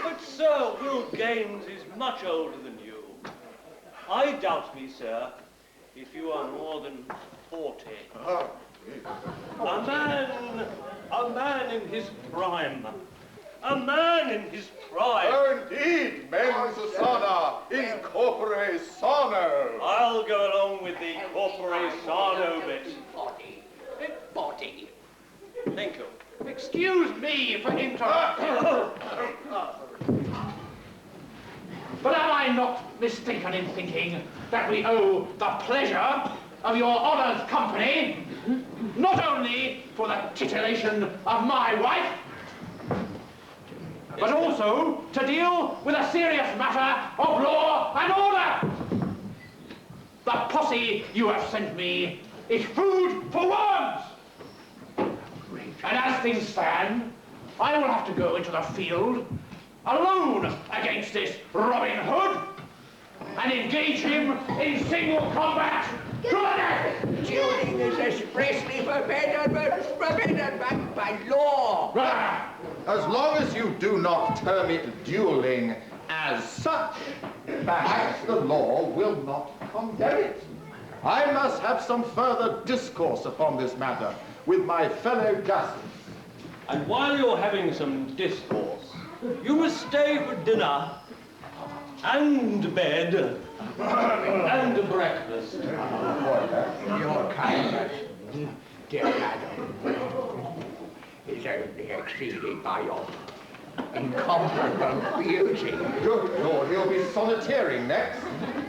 But, sir, Will Gaines is much older than you. I doubt me, sir, if you are more than 40. A man in his prime. A man in his prime. Oh, indeed, mens sana in corpore sano. I'll go along with the corpore sano bit. Body. Thank you. Excuse me for interrupting. But am I not mistaken in thinking that we owe the pleasure of your honour's company, not only for the titillation of my wife, but also to deal with a serious matter of law and order? The posse you have sent me is food for worms. And as things stand, I will have to go into the field alone against this Robin Hood and engage him in single combat to the death. Dueling is expressly forbidden by law. As long as you do not term it dueling as such, perhaps the law will not condemn it. I must have some further discourse upon this matter with my fellow justice. And while you're having some discourse, you must stay for dinner and bed and breakfast. Your kindness, dear madam, is only exceeded by your incomparable beauty. Good Lord, he'll be solitating next.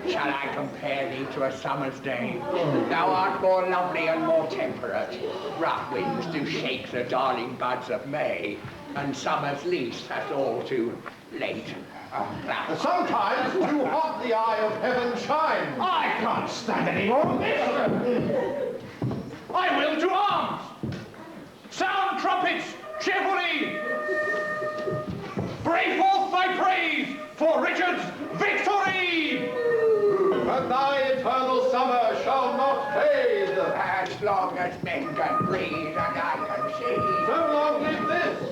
Shall I compare thee to a summer's day? Thou art more lovely and more temperate. Rough winds do shake the darling buds of May, and summer's lease hath all too late. Sometimes too hot the eye of heaven shines. I can't stand any more of this. I will to arms. Sound trumpets cheerfully. Bray forth thy praise for Richard's victory. But thy eternal summer shall not fade. As long as men can breathe and I can see. So long live this,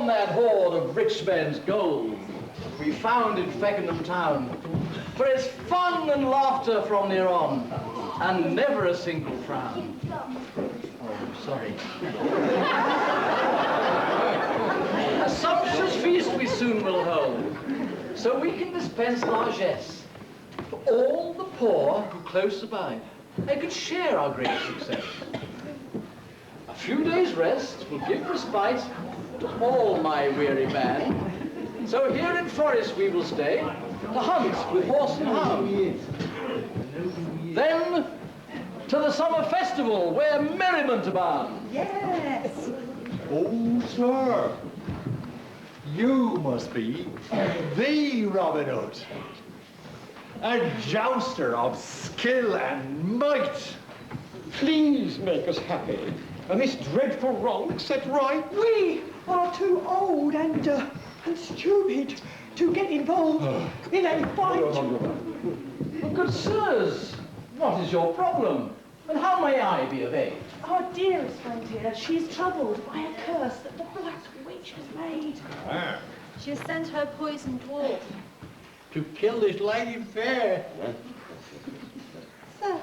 on that hoard of rich men's gold we found in Fecknham town. For it's fun and laughter from near on, and never a single frown. Oh, sorry. A sumptuous feast we soon will hold, so we can dispense largesse to all the poor who close abide, and could share our great success. A few days' rest will give respite to all my weary band. So here in forest we will stay, to hunt with horse and hound. Then to the summer festival where merriment abounds. Yes. Oh, sir, you must be the Robin Hood. A jouster of skill and might. Please make us happy, and this dreadful wrong set right. We are too old and stupid to get involved in a fight. Good sirs, what is your problem? And how may I be of aid? Our dearest friend here, she's troubled by a curse that the Black Witch has made. She has sent her poisoned dwarf. To kill this lady fair. Sir,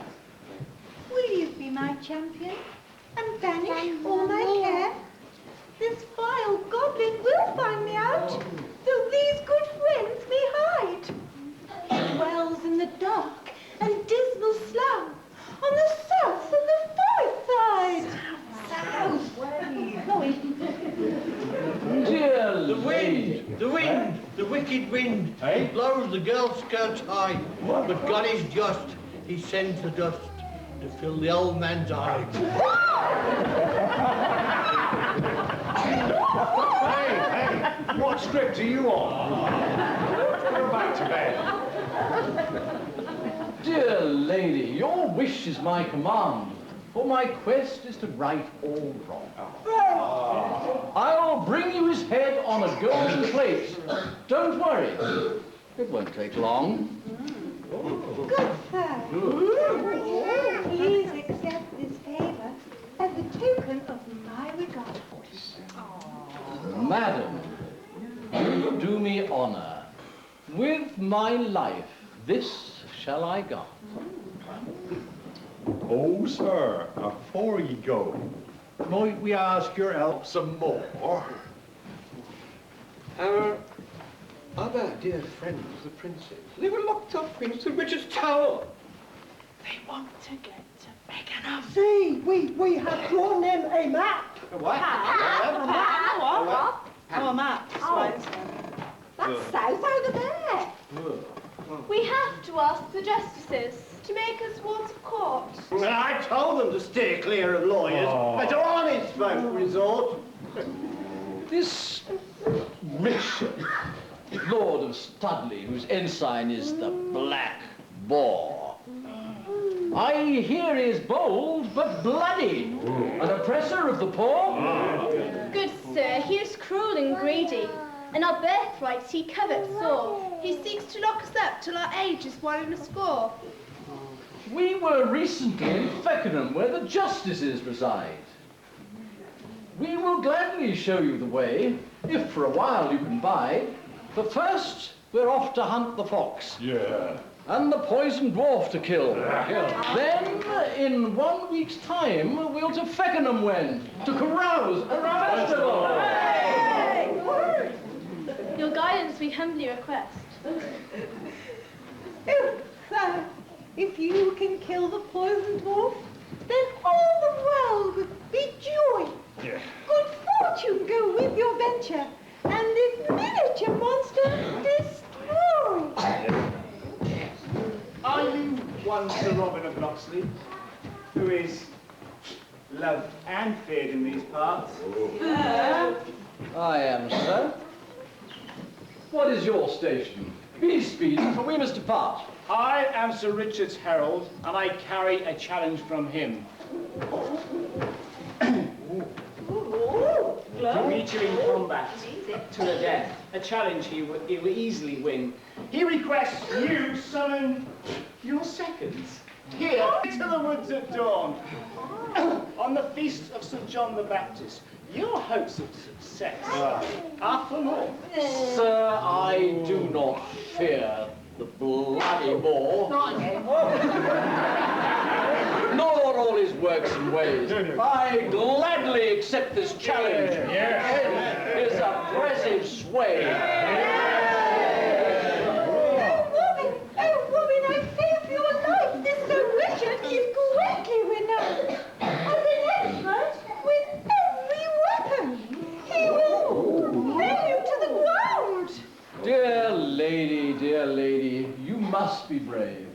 will you be my champion and banish all my care? This vile goblin will find me out, though these good friends may hide. She dwells in the dark and dismal slough on the south and the forest side. South. Dear The wind, the wicked wind, blows the girl's skirts high. But God is just, he sends the dust to fill the old man's eye. Hey, what script are you on? Go back to bed. Dear lady, your wish is my command, for my quest is to right all wrong. I'll bring you his head on a golden plate. Don't worry, it won't take long. Good sir. Please accept this favor as a token of my regard for you. Madam, you do me honor. With my life, this shall I guard. Oh, sir, before you go, might we ask your help some more? Our other dear friends, the princes, they were locked up in Sir Richard's tower. They want to get to Fecknham. See, we have drawn them a map. What? Oh, a map. That's south over there. We have to ask the justices to make us wards of court. Well, I told them to steer clear of lawyers, but honest folk resort. This Richard, Lord of Studley, whose ensign is the Black Boar, I hear is bold but bloody, an oppressor of the poor. Good sir, he is cruel and greedy, and our birthrights he covets sore. He seeks to lock us up till our age is 1.25. We were recently in Fecknham, where the justices reside. We will gladly show you the way, if for a while you can bide. But first, we're off to hunt the fox. Yeah. And the poisoned dwarf to kill. Then, in 1 week's time, we'll to Fecknham wend, to carouse at the festival. Your guidance we humbly request. Oh, sir, if you can kill the poisoned dwarf, then all the world would be joy. Yeah. Good fortune go with your venture, and this miniature monster destroy. Are you one Sir Robin of Locksley, who is loved and feared in these parts? I am, sir. What is your station? Be speedy, for we must depart. I am Sir Richard's herald, and I carry a challenge from him. To meet you in combat, to the death. A challenge he will easily win. He requests you summon your seconds here to the woods at dawn. On the feast of St. John the Baptist, Your hopes of success are for naught. Sir, I do not fear the bloody boar. Not again. Nor all his works and ways. I gladly accept this challenge. His oppressive sway. Oh, woman, I fear for your life. This Sir Richard is greatly renowned. As an expert with every weapon, he will bring you to the ground. Dear lady, you must be brave.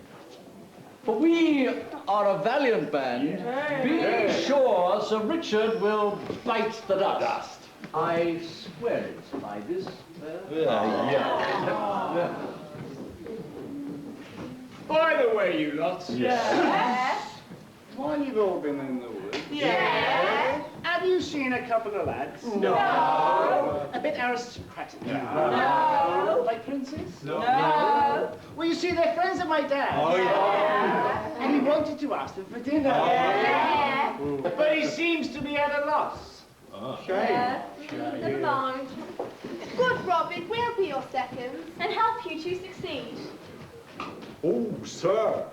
For we are a valiant band. Be sure Sir Richard will bite the dust. I swear it by this. By the way, you lot. Yes. While you've all been in the woods. Yes. Have you seen a couple of lads? No. A bit aristocratic? No. Like princes? No. Well, you see, they're friends of my dad. Oh, yeah. And he wanted to ask them for dinner. Yeah. But he seems to be at a loss. Shame. Never mind. Good, Robin, we'll be your seconds and help you to succeed. Oh, sir,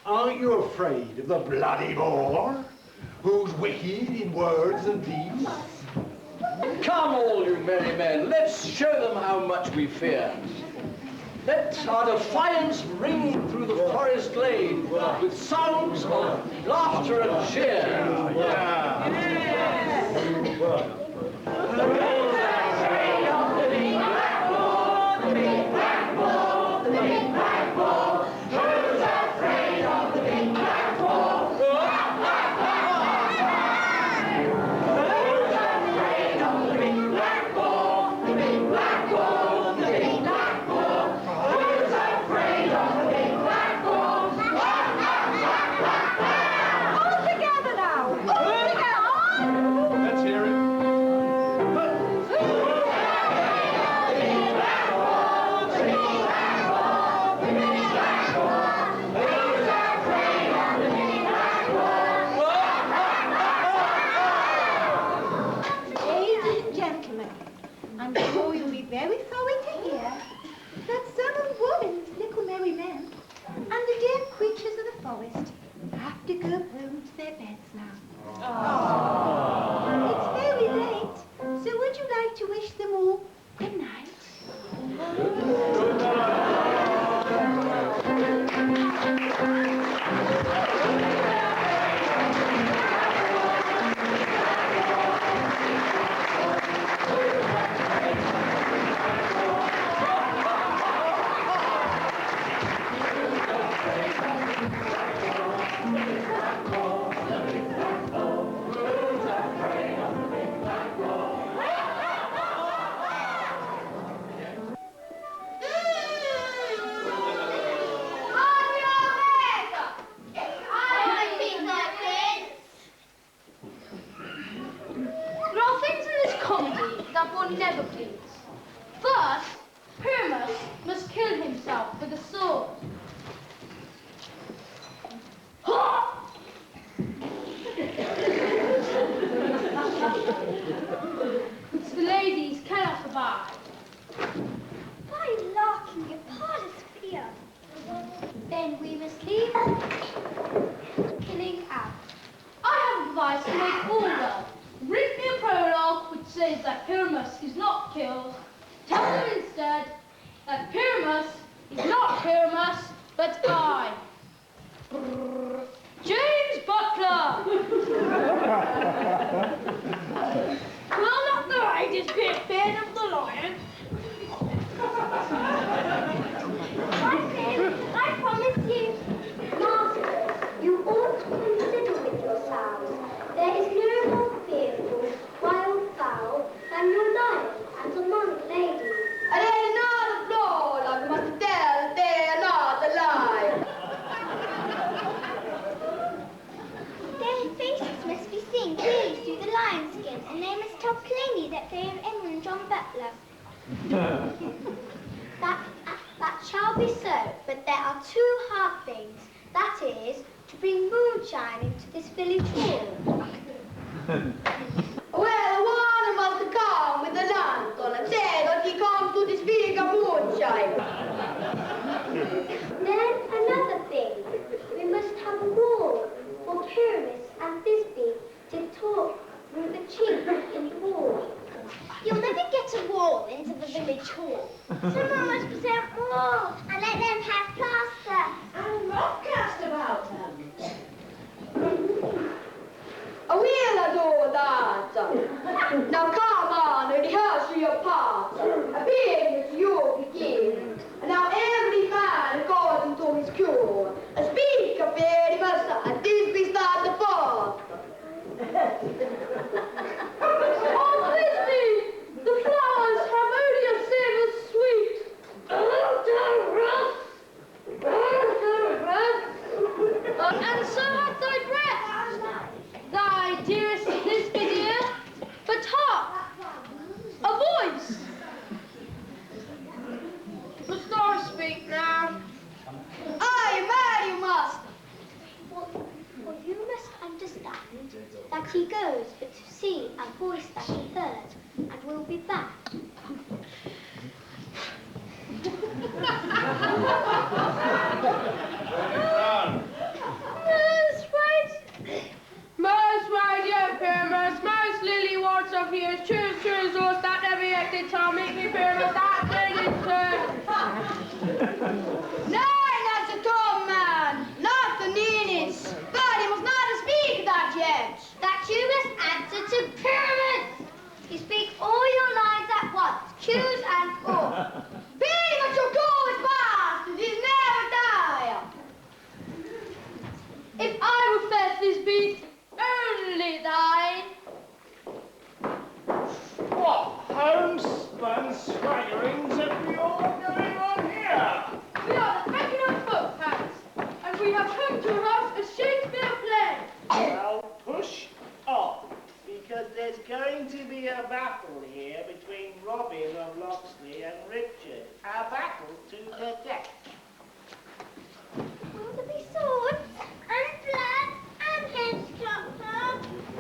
aren't you afraid of the bloody boar, who's wicked in words and deeds? Come all you merry men, let's show them how much we fear. Let our defiance ring through the forest glade with sounds of laughter and cheer. I'm sure you'll be very sorry to hear that some of woman's little merry men and the dear creatures of the forest have to go home to their beds now. It's very late, so would you like to wish them all good night? Good night. Never please. First, Pyramus must kill himself with a sword. Which the ladies cannot abide. By larking upon us fear, then we must leave killing out. I have advice to make all well. Read me a prologue which says that Pyramus is not killed. Tell them instead that Pyramus is not Pyramus, but I. James Butler! Will not the riders be afraid of the lion? I promise you, masters, you ought to consider with yourselves. There is no more fearful wildfowl than your lion and among ladies. And they are not abroad, I must tell, they are not alive. Their faces must be seen clearly through the lion skin, and they must tell plainly that they are Edmund John Butler. That shall be so, but there are two hard things. That is, to bring moonshine into this village hall. Well, why really tall. Someone must present more and let them have plaster. And rock cast about them. A wheel adore that. Now come on, rehearse your part. A business you begin. And now every man according to his cue. Speak of very much, and this we start the part. Oh, Christy! The flowers have only a savor sweet. And so hath thy breath, thy dearest Lisbeth dear. But hark, a voice. Must I speak now? Aye, man, you must. Well, you must understand that he goes but to see a voice that he heard, and will be back. Most right, yeah, Pyramus, most lily warts of years, choose, horse that never yet did time, make me Pyramus, that lady turn. Nay, not at all, man. Not the nearest. But he must not speak that yet. That you must answer to pyramids. You speak all your lines at once, choose and all. Being that your goal is past, it is never die. If I were fed this beast, only thine. What homespun swaggerings have we all going on here? We are the Fecknham Footpads, and we have come to us a Shakespeare play. Well, push on, because there's going to be a battle here between Robin of Locksley and Richard. A battle to the death. Will there be swords and blood and heads chopped off?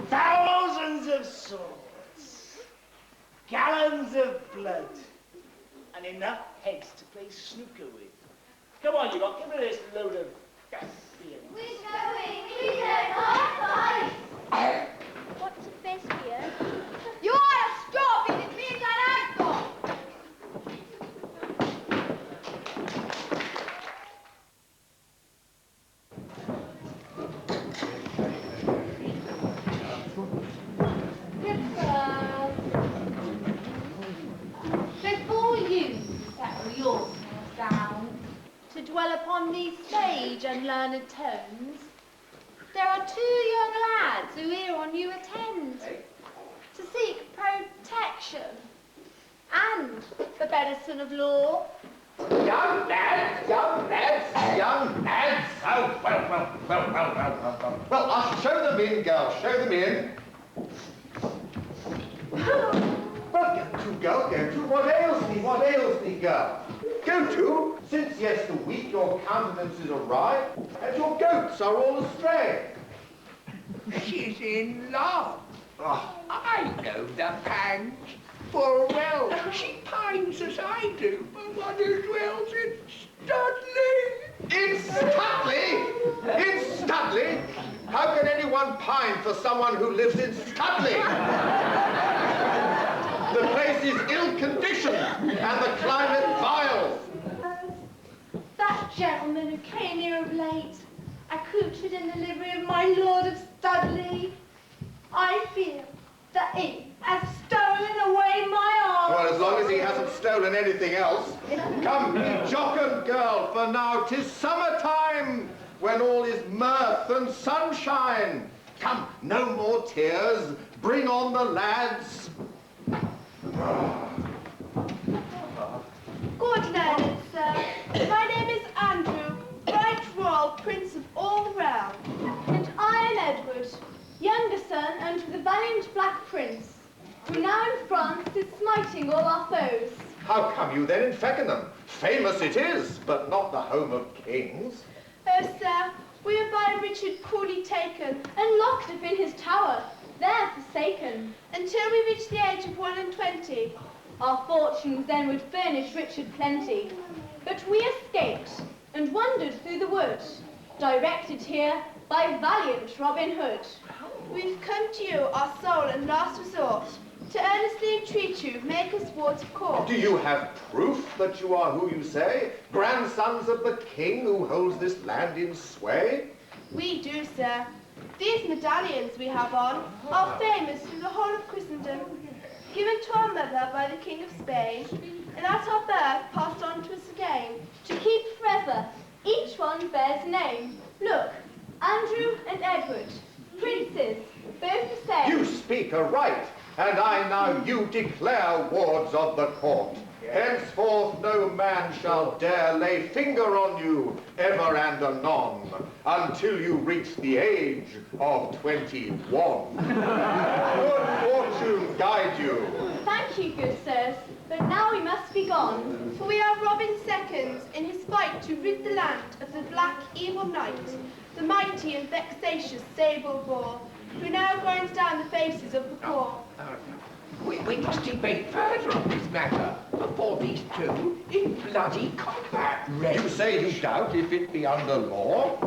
Thousands of swords, gallons of blood, and enough heads to play snooker with. Come on, you lot, give me this load of thespian. We're going half ice. What's a thespian? You ought to stop it. It means that I've got. Before you settle yourselves down to dwell upon these sage and learned tones, there are 2 young lads who here on you attend to seek protection and the benison of law. Young lads, young lads, young lads. Oh, well. Well, I'll show them in, girls, show them in. Well, go to. What ails thee, girl? Go to. Since yesterweek your countenance is awry, and your goats are all astray. She's in love. Oh. I know the pangs full well. She pines as I do for one as well's in Studley. In Studley? In Studley? How can anyone pine for someone who lives in Studley? The place is ill-conditioned and the climate vile. That gentleman who came here of late, accoutred in the livery of my Lord of Studley, I fear that he has stolen away my arm. Well, as long as he hasn't stolen anything else. Come, be jocund, girl, for now 'tis summertime, when all is mirth and sunshine. Come, no more tears, bring on the lads. Good learned, sir. My name is Andrew, right royal prince of all the realm. And I am Edward, younger son unto the valiant Black Prince, who now in France is smiting all our foes. How come you then in Fecknham? Famous it is, but not the home of kings. Oh, sir, we are by Richard cruelly taken and locked up in his tower, there forsaken, until we reach the age of 21. Our fortunes then would furnish Richard plenty, but we escaped and wandered through the wood, directed here by valiant Robin Hood. We've come to you, our sole and last resort, to earnestly entreat you, make us wards of court. Do you have proof that you are who you say? Grandsons of the king who holds this land in sway? We do, sir. These medallions we have on are famous through the whole of Christendom, given to our mother by the King of Spain, and at our birth passed on to us again. To keep forever, each one bears a name. Look, Andrew and Edward, princes, both the same. You speak aright, and I now you declare wards of the court. Henceforth no man shall dare lay finger on you ever and anon, until you reach the age of 21. Good fortune guide you. Thank you, good sirs, but now we must be gone. For we are Robin II in his fight to rid the land of the black evil knight, the mighty and vexatious sable boar, who now grinds down the faces of the poor. We must debate further on this matter before these two in bloody combat ready. You say you doubt if it be under law?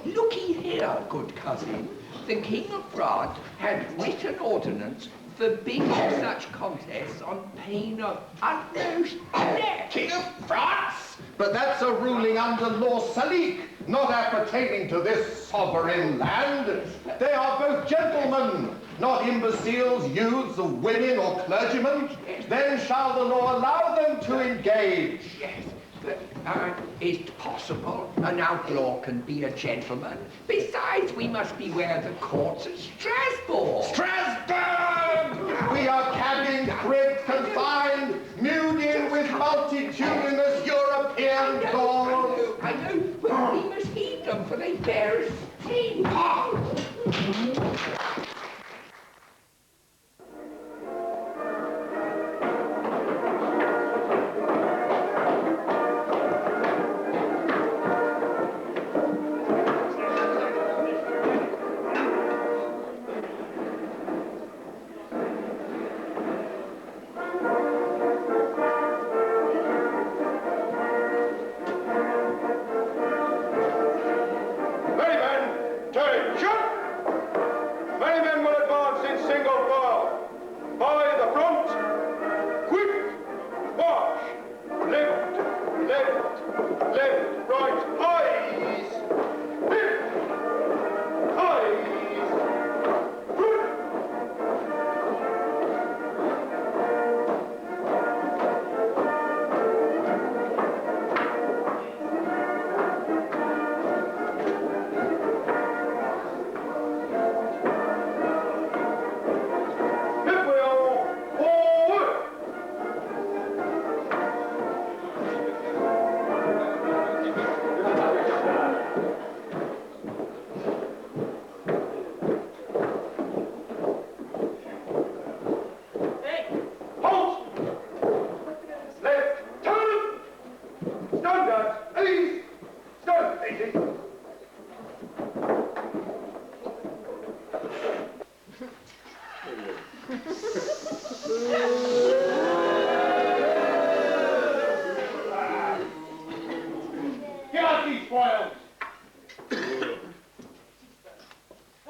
Looky here, good cousin. The King of France had written ordinance forbidding such contests on pain of utmost death. King of France? But that's a ruling under law Salique, not appertaining to this sovereign land. They are both gentlemen, not imbeciles, youths, or women, or clergymen. Then shall the law allow them to engage. Yes, but is it possible an outlaw can be a gentleman? Besides, we must beware the courts of Strasbourg. Strasbourg! We are cabined, cribbed, confined, mewed in with multitudinous European laws. I know, but we must heed them, for they bear us sin.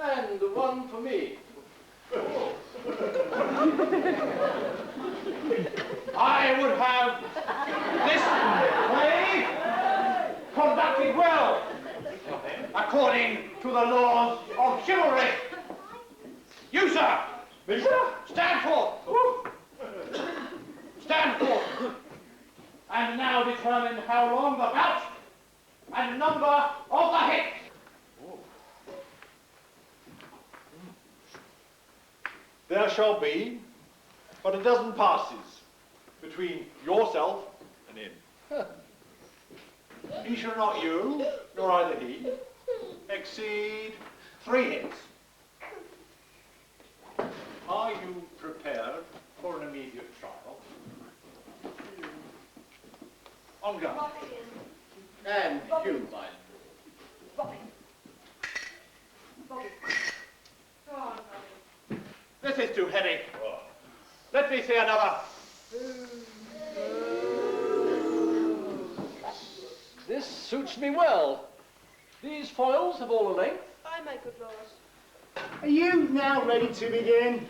And one for me. I would have this play conducted well, according to the laws of chivalry. You, sir, stand forth. Stand forth. And now determine how long the bout and number of the hit. There shall be but a dozen passes between yourself and him. He shall not you, nor either he, exceed 3 hits. Are you prepared for an immediate trial? On guard. And you, my This is too heady. Let me see another. This suits me well. These foils have all a length. Aye, my good lord. Are you now ready to begin?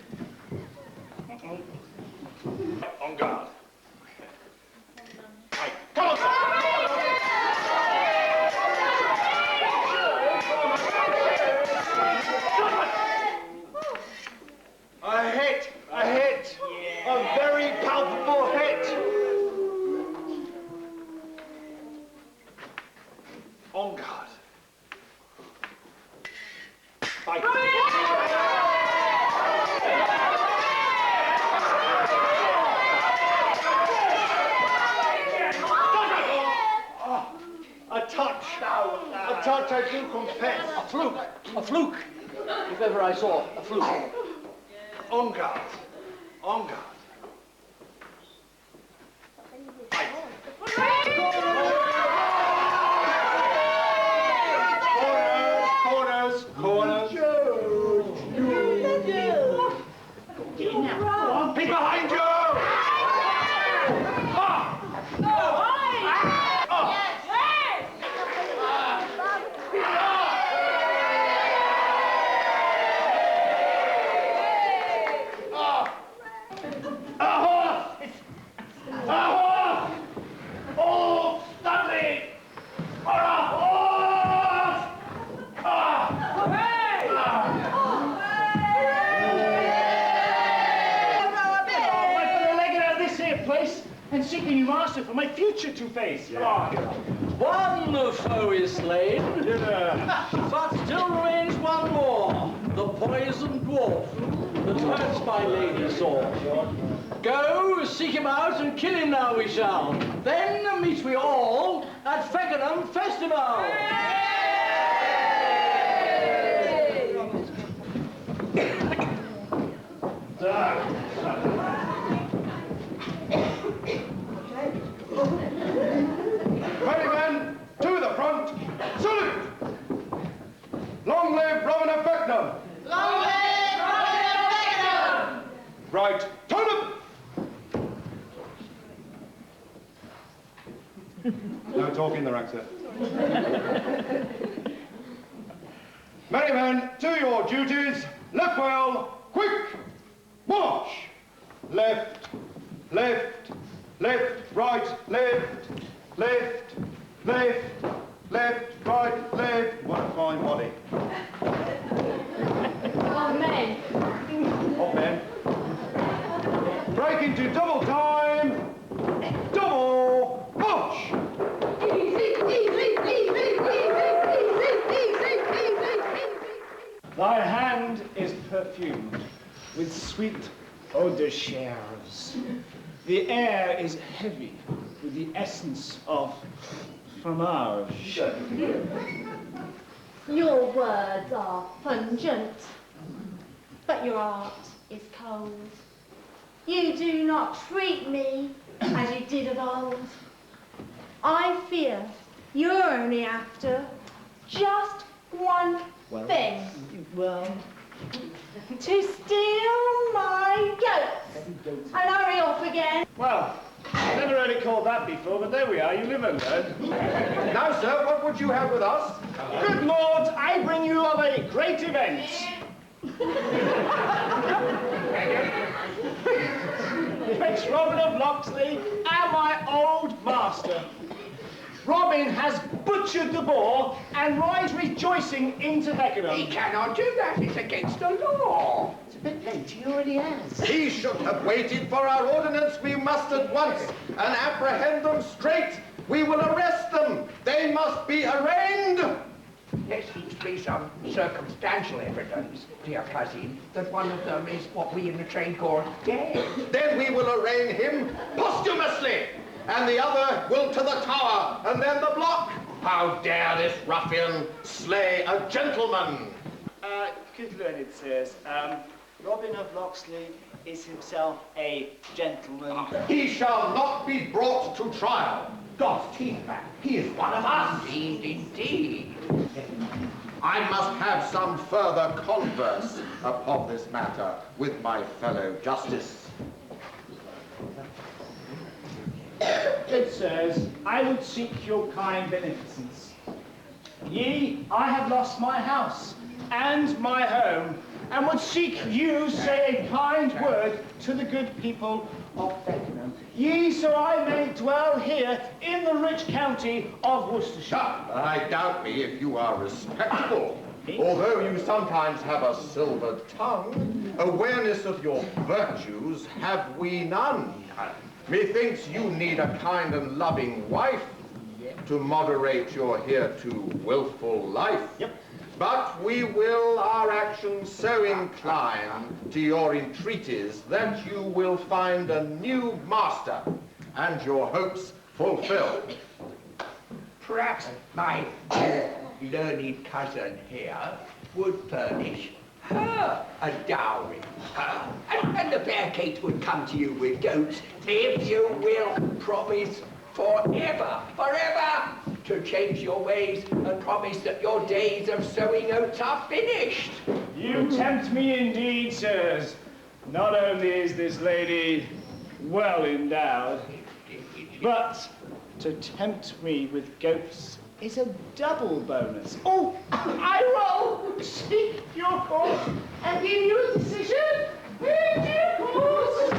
On guard. Right, come on, sir. A hit, a hit, a very palpable hit. On guard. Fight. A touch. A touch, I do confess. A fluke. A fluke. If ever I saw a fluke. On guard. On guard. Corners, corners. Be behind you! And seek a new master for my future to face. One foe is slain, but still remains one more, the poisoned dwarf that hurts my lady sore. Go, seek him out and kill him now we shall. Then meet we all at Fecknham Festival. Ready, men, to the front, salute! Long live Robin of Fecknham! Long live Robin of Fecknham! Right, turn them! No talk in the ranks, sir. Merry men, to your duties. Look well, quick, march! Left, left, left, right, left, left, left, left, right, left. What a fine body. Oh, men. Hot men. Break into double time. Double march. Thy hand is perfumed with sweet eau de chairs. The air is heavy with the essence of fromage. Your words are pungent, but your art is cold. You do not treat me as you did of old. I fear you're only after just one thing. To steal my goats and hurry off again. Well, I've never heard it called that before, but there we are, you live and learn. Now, sir, what would you have with us? Good Lord, I bring you of a great event. It's Robin of Locksley and my old master. Robin has butchered the boar and rides rejoicing into Fecknham. He cannot do that. It's against the law. It's a bit late. He already has. He should have waited for our ordinance. We must at once and apprehend them straight. We will arrest them. They must be arraigned. There seems to be some circumstantial evidence, dear cousin, that one of them is what we in the trade call dead. Then we will arraign him posthumously, and the other will to the tower, and then the block. How dare this ruffian slay a gentleman? Good learned sirs, Robin of Locksley is himself a gentleman. He shall not be brought to trial. God's teeth back. He is one of us. Indeed, indeed. I must have some further converse upon this matter with my fellow justice. Good sirs, I would seek your kind beneficence. Ye, I have lost my house and my home, and would seek you say a kind word to the good people of Fecknham. Ye, so I may dwell here in the rich county of Worcestershire. I doubt me if you are respectable. Although you sometimes have a silver tongue, awareness of your virtues have we none. Methinks you need a kind and loving wife to moderate your hereto willful life. But we will our actions so incline to your entreaties that you will find a new master and your hopes fulfilled. Perhaps my learned cousin here would furnish her a dowry. And the fair Kate would come to you with goats if you will promise forever to change your ways and promise that your days of sowing oats are finished. You tempt me indeed, sirs. Not only is this lady well endowed, but to tempt me with goats is a double bonus. Oh, I will seek your course and give you a decision in due course.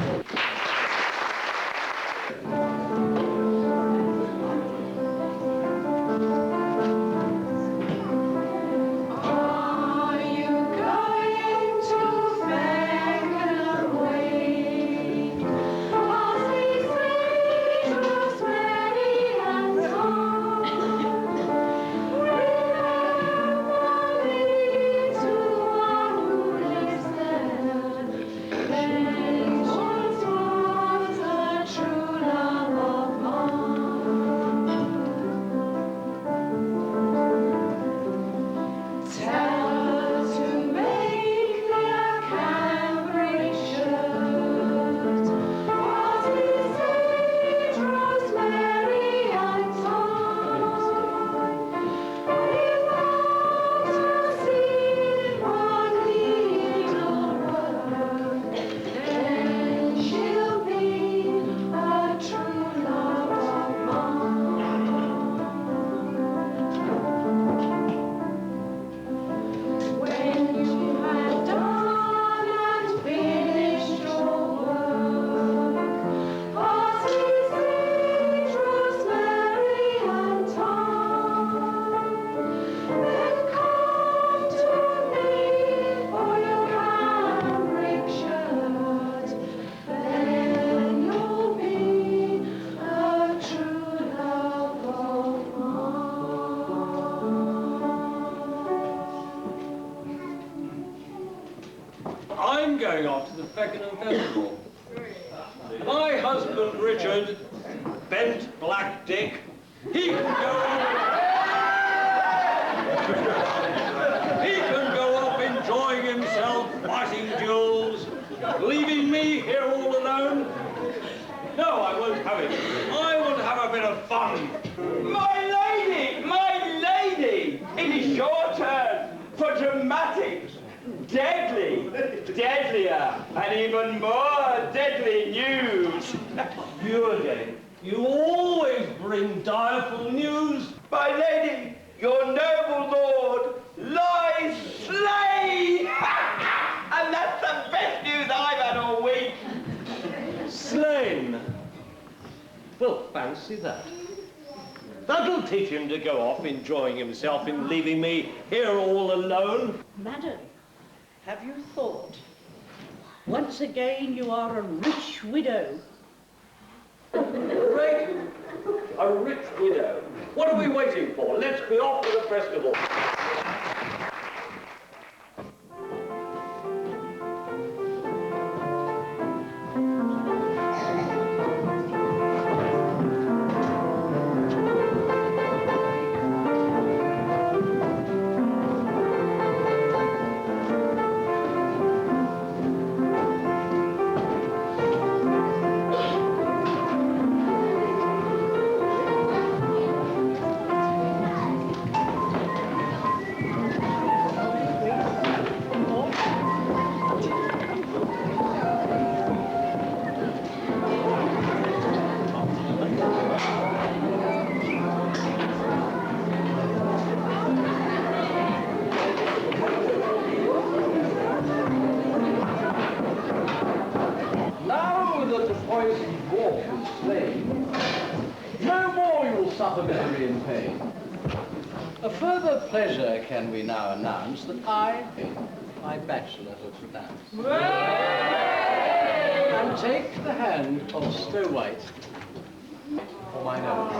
I'm going off to the Fecknham Festival. My husband, Richard, bent black dick, he can go off enjoying himself, fighting duels, leaving me here all alone. No, I won't have it. I want to have a bit of fun. My lady, it is your turn for dramatic, deadly, deadlier, and even more deadly news. You again. You always bring direful news. My lady, your noble lord lies slain! And that's the best news I've had all week. Slain? Well, fancy that. That'll teach him to go off enjoying himself and leaving me here all alone. Madam, have you thought? Once again you are a rich widow. Great! A rich widow. What are we waiting for? Let's be off to the festival. choice dwarf is slain, no more you'll suffer misery and pain. A further pleasure can we now announce that I take my bachelorhood dance. And take the hand of Snow White for mine own.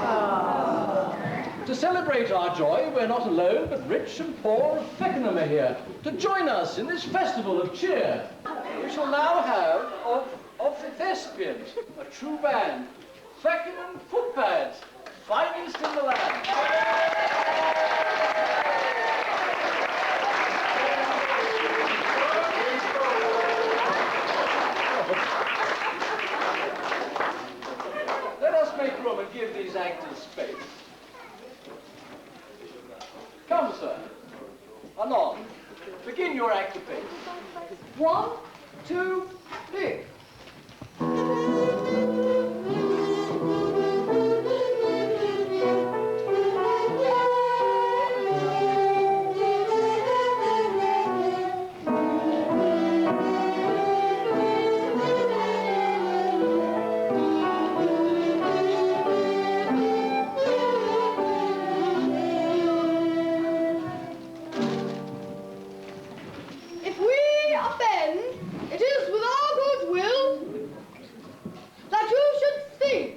To celebrate our joy, we're not alone, but rich and poor of Fecknham are here to join us in this festival of cheer. We shall now have of the Thespians, a true band, Fecknham Footpads, finest in the land. Let us make room and give these actors space. Come, sir. Anon. Begin your act of faith. 1, 2, 3. If we offend, it is with our good will that you should think.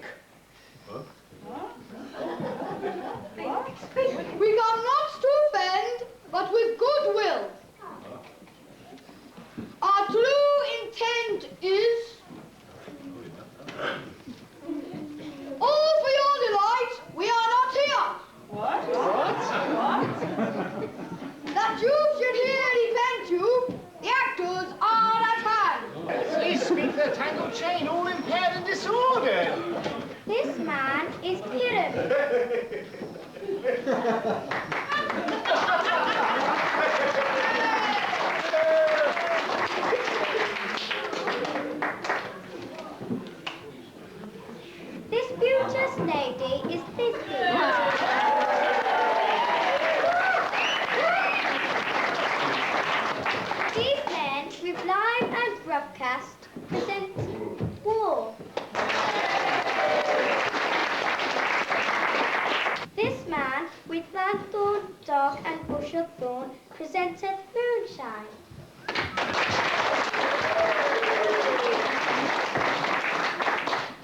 We come not to offend, but with good will. Our true intent is all for your delight. We are not here. What? That you should hear defend you. The actors are at hand. Please speak the tangled chain, all impaired and disordered. This man is Pyramid. This beauteous lady is Thisbe. These men with live and broadcast present war. This man with lanthorn, dog and bush of thorn presented moonshine.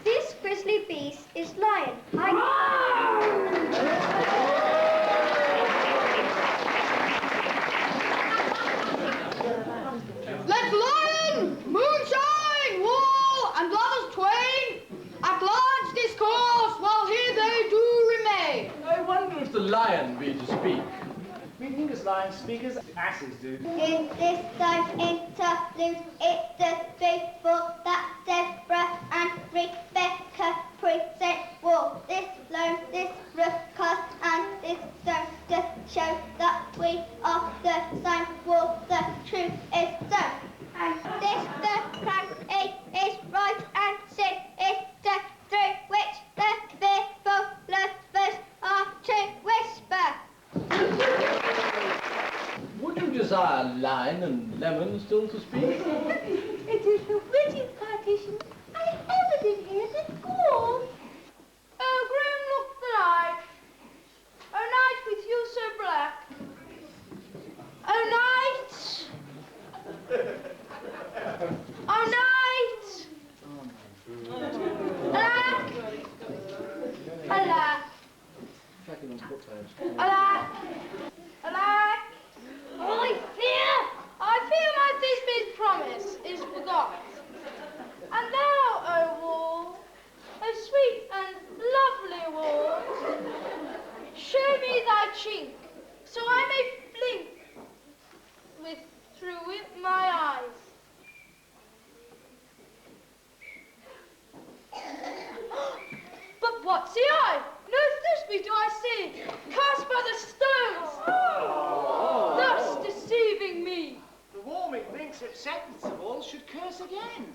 This grisly beast is lion. Let lion, moonshine, wall, and brothers twain at large discourse while here they do remain. I wonder if the lion be to speak. We think as lions speak as asses do. In this time interlude, it's the faithful that Deborah and Rebecca present war. This loan, this ruckus, and this stone to show that we are the same war. The truth is done. And this the crime is right, and sin is the through which the fearful lovers are to whisper. Would you desire Line and Lemon still to speak? It is the witty partition. I ever did hear before. Oh, grim look the night. Oh, night with you so black. Oh, night. Oh, night. Alack. Alack. Alack. Alack. I fear my Thisbe's promise is forgot. And thou, O wall, O sweet and lovely wall, show me thy chink, so I may blink through my eyes. But what's the eye? No Thisbe do I see, cast by the stones, thus deceiving me. The warming thinks it sensible should curse again.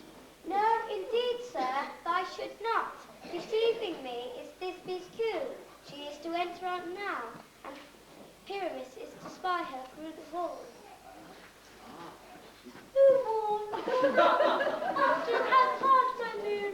No, indeed, sir, thou should not. Deceiving me is Thisbe's cue. She is to enter on now, and Pyramus is to spy her through the wall. Who warned? After it hath passed my moon,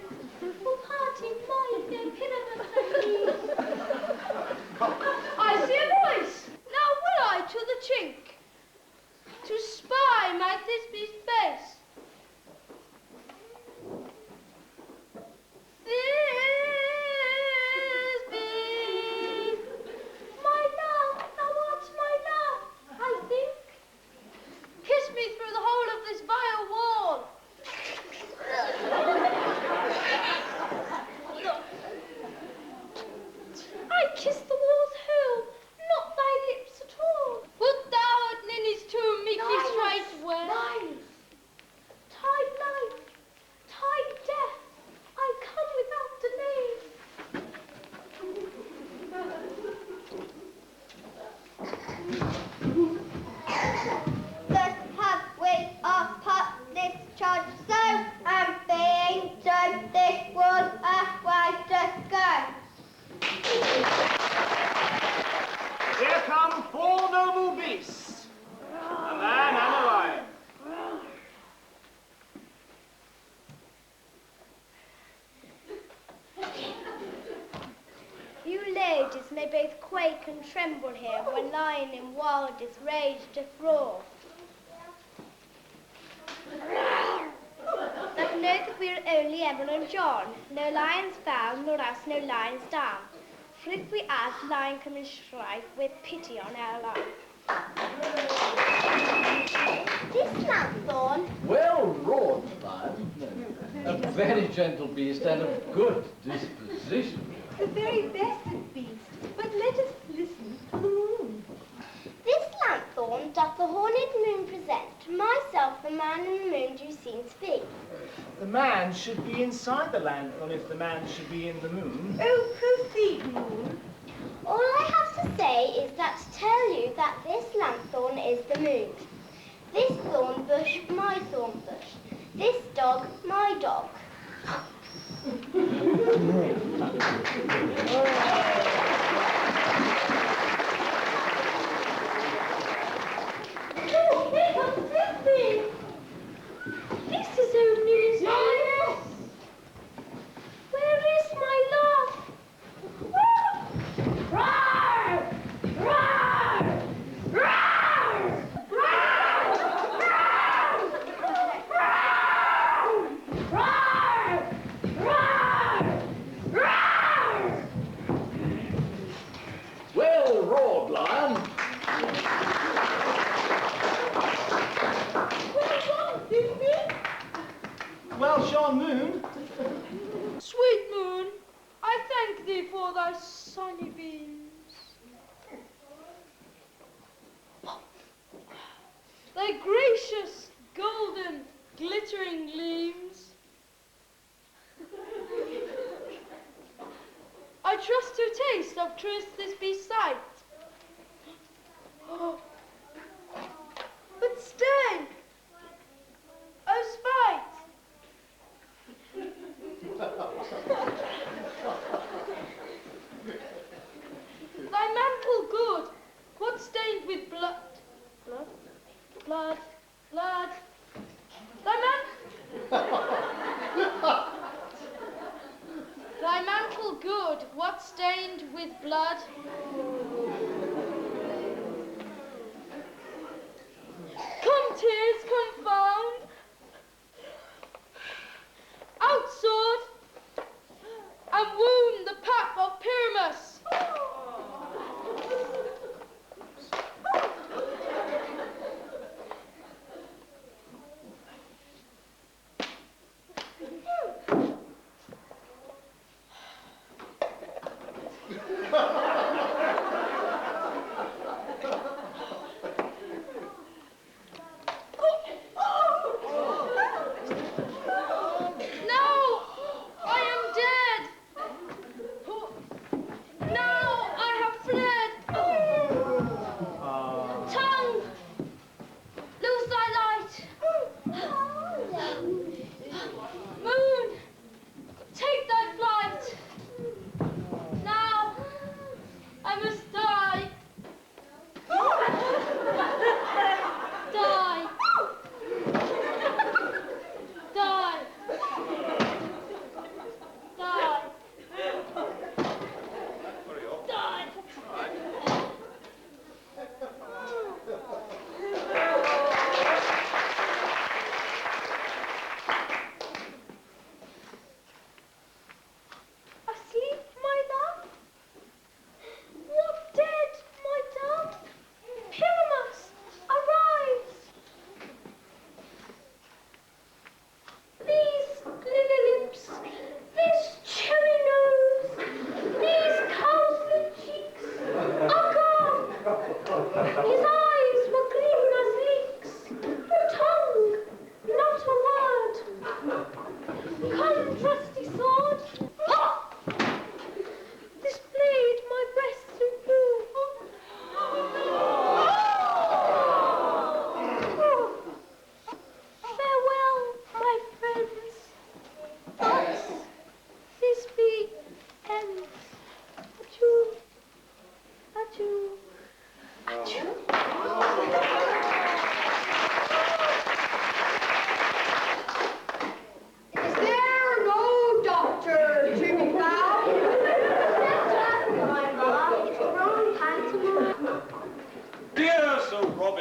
may both quake and tremble here when lying in wildest rage doth roar. But know that we are only Emma and John, no lions found, nor us no lions down. For if we ask, lion come in strife with pity on our life. This lanthorn. Well wrought, lion. A very gentle beast and of good disposition. The very best of beasts, but let us listen to the moon. This lanthorn doth the horned moon present. Myself, the man and the moon do seem to be. The man should be inside the lanthorn if the man should be in the moon. Oh, proceed, moon. All I have to say is that to tell you that this lanthorn is the moon. This thorn bush, my thorn bush. This dog, my dog. Oh, here comes Flippy! This is only my Where is my love? Roar! Roar! Roar! Well roared, lion. Well shone, moon. Sweet moon, I thank thee for thy sunny beams. Thy gracious, golden, glittering gleams. I trust to taste of truth this be sight. But stay! Oh, spite! Thy mantle good, what stained with blood? Blood? Blood? Blood? Thy mantle good, what stained with blood? Come, tears, confound! Out, sword, and wound the pap of Pyramus!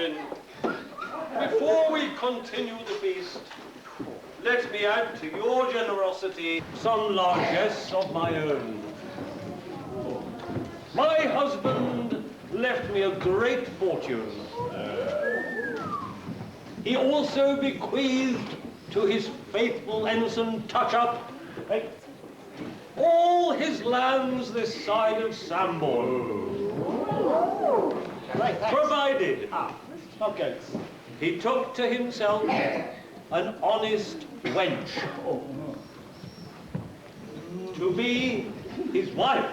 Robin, before we continue the feast, let me add to your generosity some largesse of my own. My husband left me a great fortune. He also bequeathed to his faithful ensign Touch-Up all his lands this side of Sambourne, provided he took to himself an honest wench to be his wife.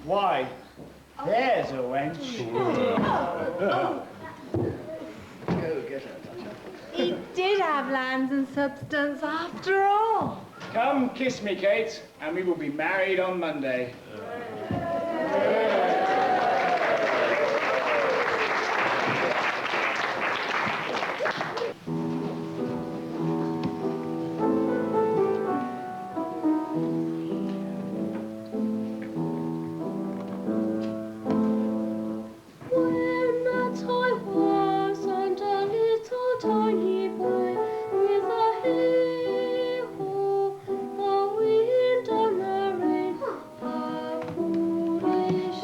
Why, there's a wench. Go get her, Touch-Up. He did have lands and substance after all. Come kiss me, Kate, and we will be married on Monday. Tiny boy with a hey-ho, the wind and the rain, how foolish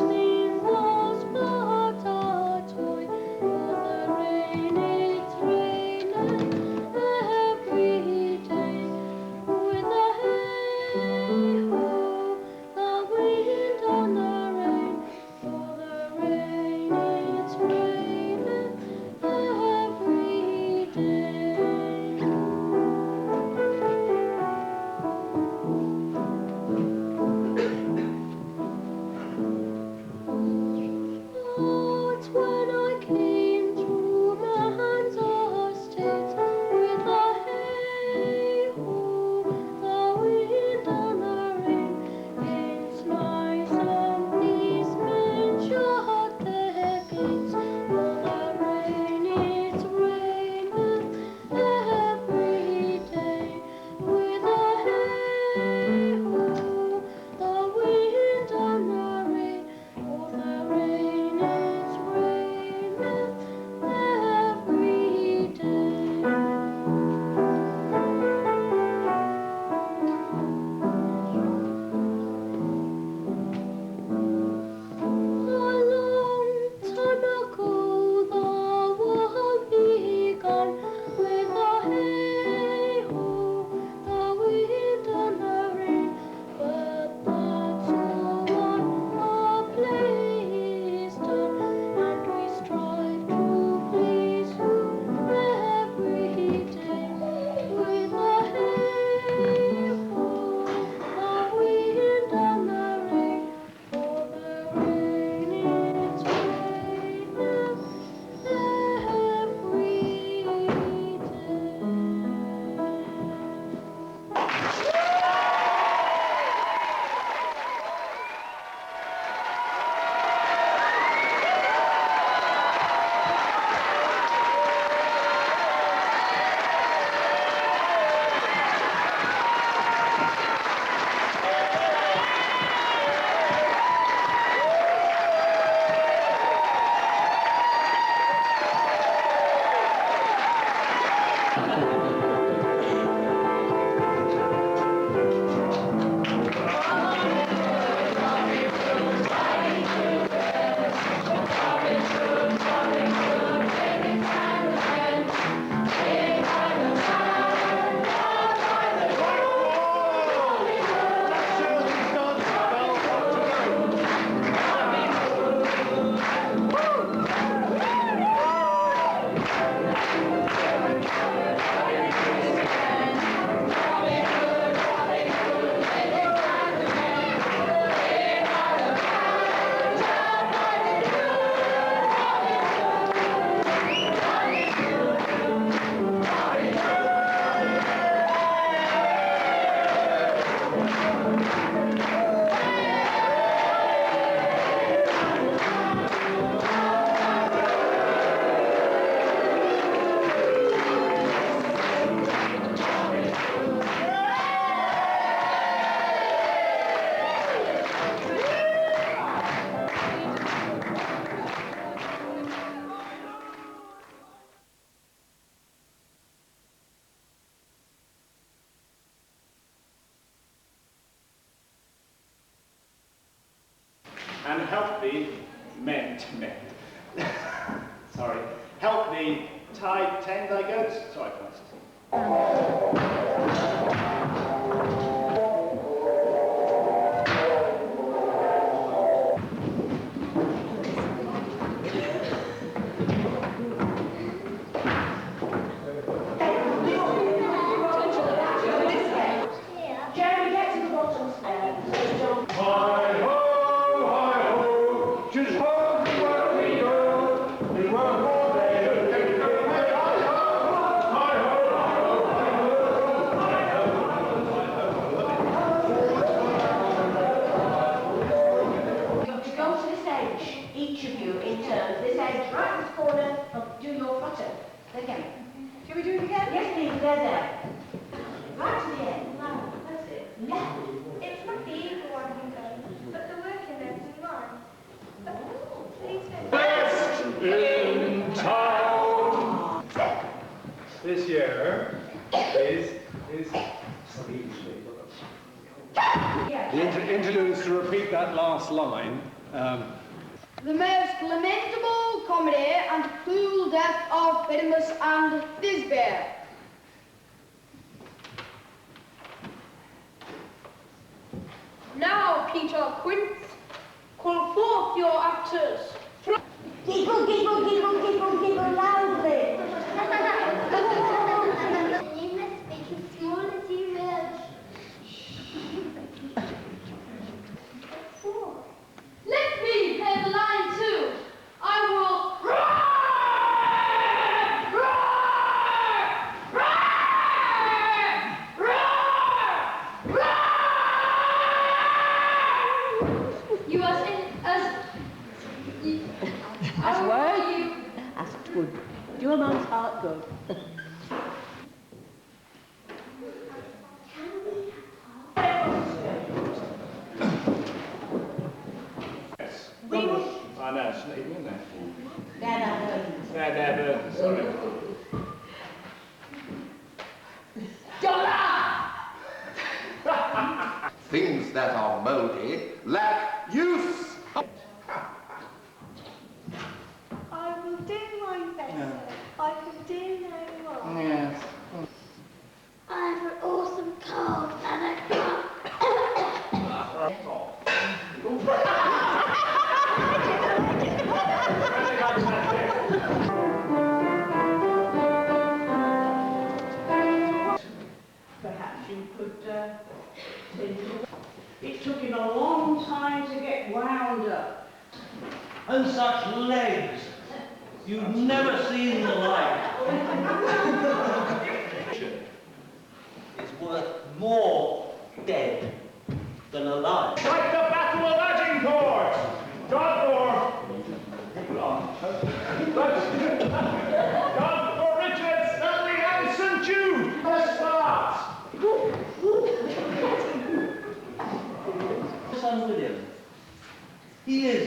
Tide tend thy goats. Sorry, Francis. Jeremy, get to the bottom step. Hi-ho, hi-ho, 'tis home to work we go. We work all day and take no pay. Hi-ho, hi-ho, You've got to go to this edge, each of you in turn. This edge, right in this corner, do your flutter. Again. Shall we do it again? Yes, please, there. Right to the end. That's it. Yeah, it's not the evil one who goes, but the working men's in mine. But please don't. best in town. This year is speech. Yeah. The interludes to repeat that last line. The most lamentable comedy and cruel death of Pyramus and Thisbe. Now, Peter Quince, call forth your actors. Giggle, giggle, giggle, giggle, giggle loudly. You must speak as small as you will. Let me play the line too. I will. You as in as. That's I word. will you. That's good. Do a man's heart good. I know, it's not even in there. There. There, sorry. Things that are mouldy lack use. I will do my best. Yeah. I can do no more. Yes. I have an awesome cold and I can't. Perhaps you could it took him a long time to get wound up. And such legs. You've never seen the like. It's worth more dead than alive. Like the Battle of Agincourt! God for Richard, Stanley, and St. Jude! Let's start! Son William. He is,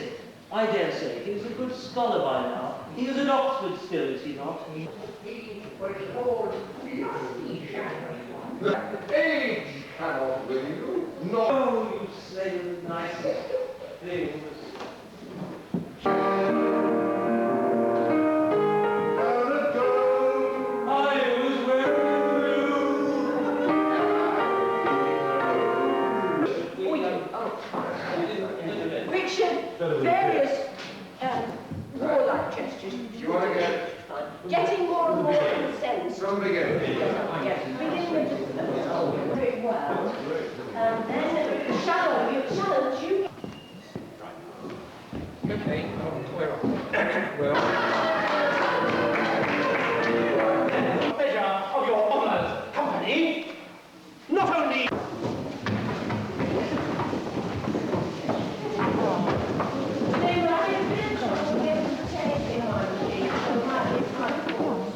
I dare say, he's a good scholar by now. He is at Oxford still, is he not? Age cannot win you, nor... Oh, you say the nicest things. I was Richard, various warlike gestures. You want to get... Getting more and more incensed. From the beginning. Yes, beginning with very well. And then the shadow, you challenge you. Okay, we're on. Pleasure of your honoured company, not only They were having a bit of trouble getting the tape behind me, so it might be quite forced.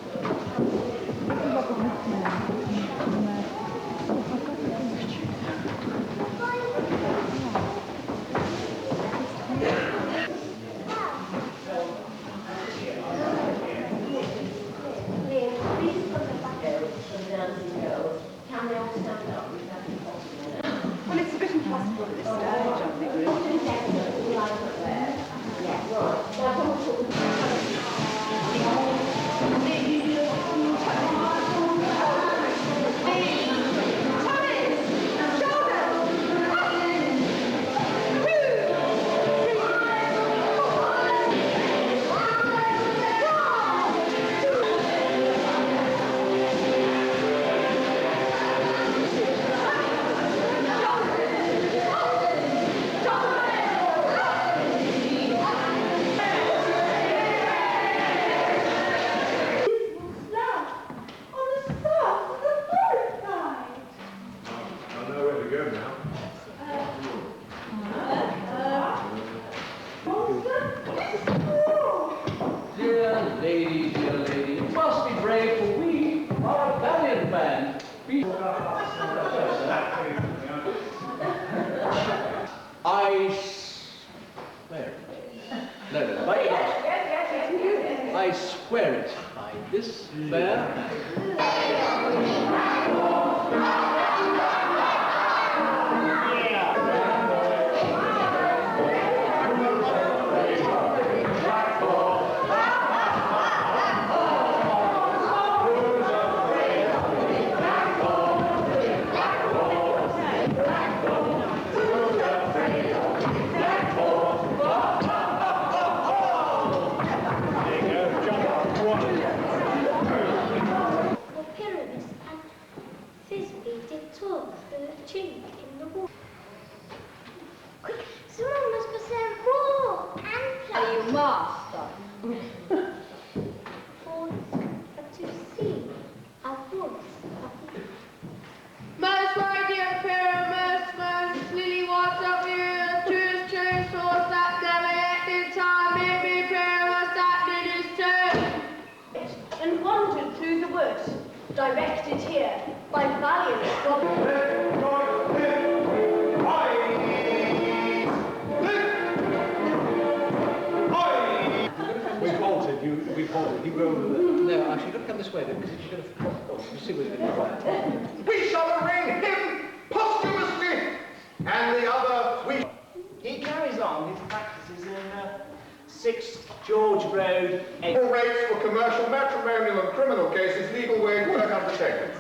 This fair The pyramids and Thisbe did talk through a chink in the wall. Quick, someone must present more and Are you master? for to see a voice of Most radiant pyramids, most lily white of you, choose source that never yet in time, made me pyramids that did his turn. And wandered through the woods, directed here by valiant We halted. You go over there. No, actually, you've got to come this way, because you're going to see where you're going to try. We shall arraign him posthumously, and the other we... He carries on his practices in 6 George Road. All rates for commercial, matrimonial and criminal cases, legal wage work undertaken.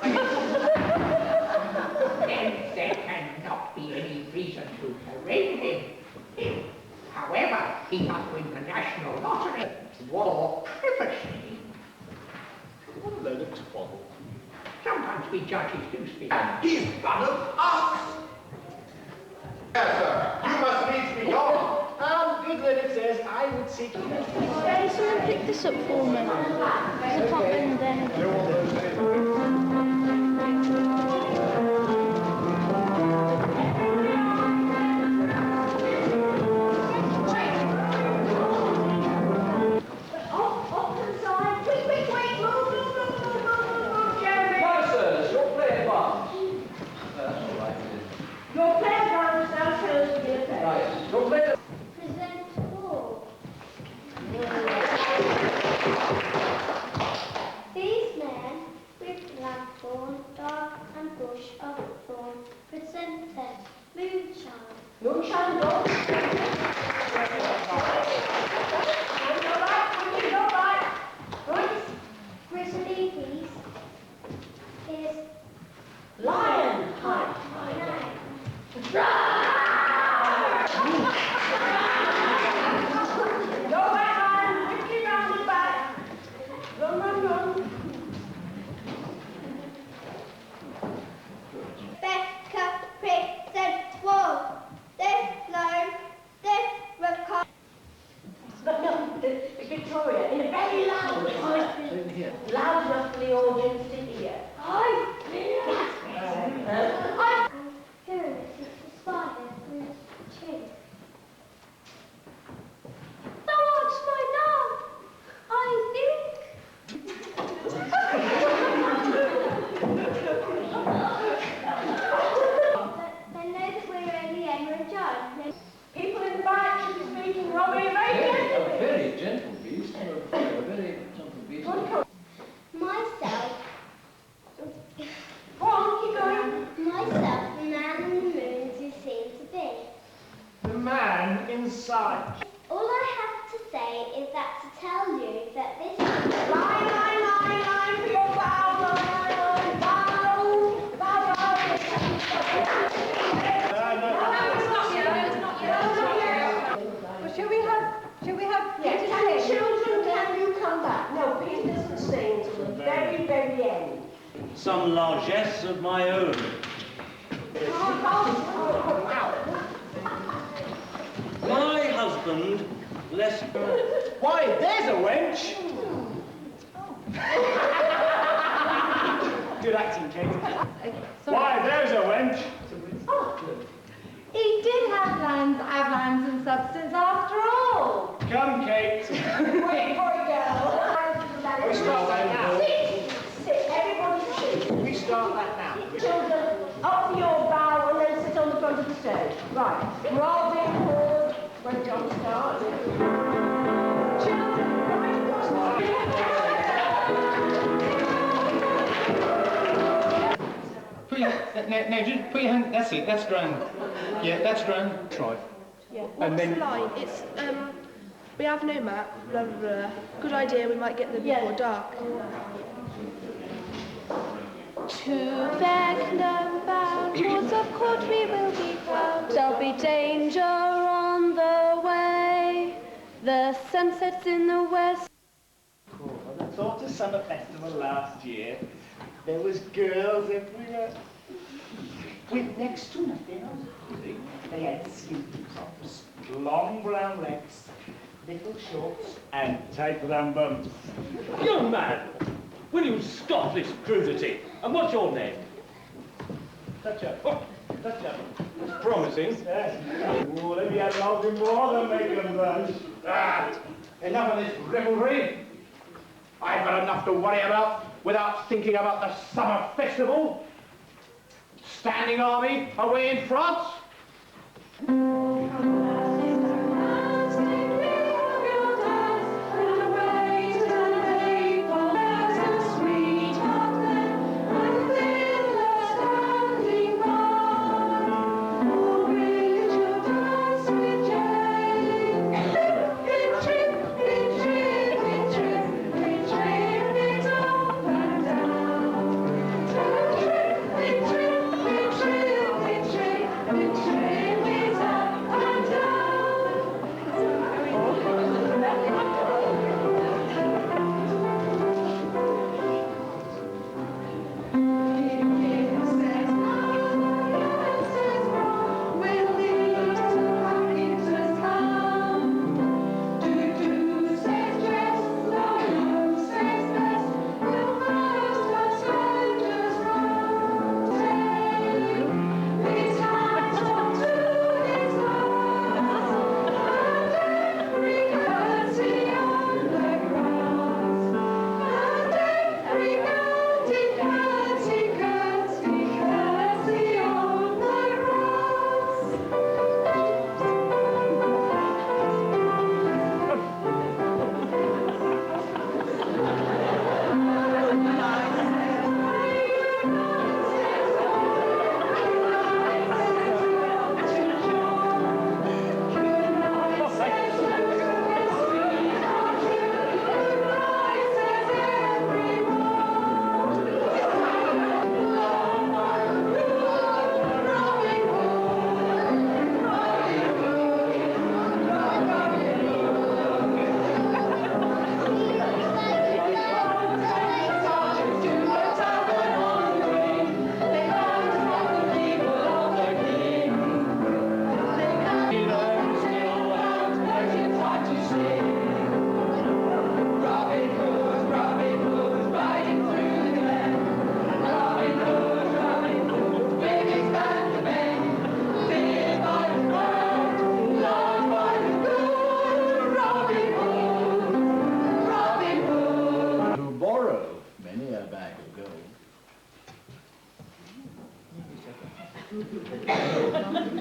Then there cannot be any reason to arraign him. However, he must win the national lottery for privacy. What a load of twaddle. Sometimes we judges do speak. And he's one of us! Yes, sir. You must needs be gone. Good Lennox says I would seek you. Can someone pick this up for me? Because I can't bend them. Masters, your playground. That's all right. Your playground is now supposed to be a fair. Right, your playground. present all. These men with lanthorn, dark and bush of thorn presented moonshine. Moonshine dog. Grizzly beast is Lion. nine. Go back, man. Quickly round the back. Run, run, run. Becca present wall. This low, this record. No, Victoria, in a very loud voice. Loud enough for the audience to hear. Pyramids is the spider through the chink. Thou art my love, I think. They know that we're only Emma and John. People in the back should be speaking Robbie very A gently. very gentle beast. A very gentle beast. Myself, Go on, keep going. myself, the man in the moon as you seem to be. The man inside. All I have to say is that to tell you that this Line for your bow, line, bow, bow, bow. Well, shall we have Peter sing? Children, can you come back? No, Peter doesn't sing till the very, very end. Some largesse of my own. My husband, less... Why, there's a wench! Good acting, Kate. Why, there's a wench! He did have lands and substance after all. Come, Kate. Wait for it, girl. We start that now. Sit, everybody sit. We start that now. Children, up for your bow and then sit on the front of the stage. Right, Robin Hood, when John starts. Children, right across the Now, just put your hand, that's it, that's grand. Yeah, that's grand. Try. Yeah. And What's then- the line? It's, we have no map, blah, blah, blah. Good idea, we might get there before dark. To Fecknham bound, towards of court we will be found. There'll be danger on the way. The sun sets in the west. At the Tortoise Summer Festival last year, there was girls everywhere. With next to nothing on. They had skimpy tops, long brown legs, little shorts, and tight round bums. Young man, will you stop this crudity? And what's your name? Touch-up. Oh, Touch-up. it's promising. Oh, let me have nothing more than make them blush. Enough of this revelry. I've got enough to worry about without thinking about the summer festival. Standing army away in France.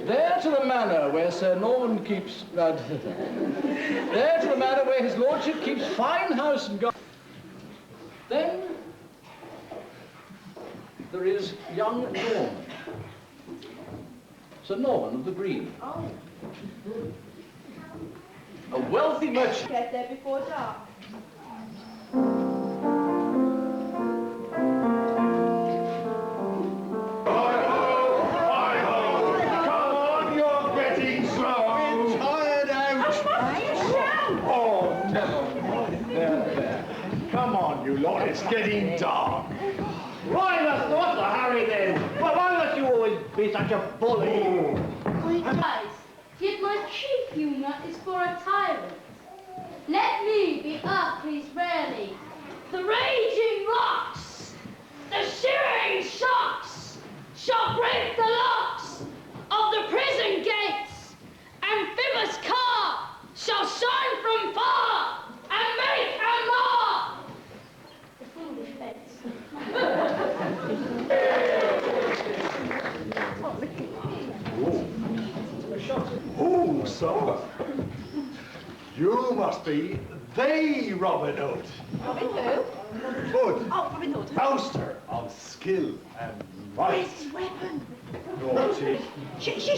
There to the manor where Sir Norman keeps... there to the manor where his lordship keeps fine house and garden. Then there is young Norman. Sir Norman of the Green. Oh. A wealthy merchant. Get there before dark. It's getting dark. What's the hurry then? Why must you always be such a bully? Guys, yet my chief humour is for a tyrant. Let me be Earthly's rarely. The raging rocks, the shivering shocks, shall break the locks of the prison gates. Amphibious car shall shine from far and make a mar. The foolish face. Oh, so you must be the Robin Hood. Robin who? Hood, Oh, Robin Hood. boaster of skill and Where's might. his weapon? Naughty. She said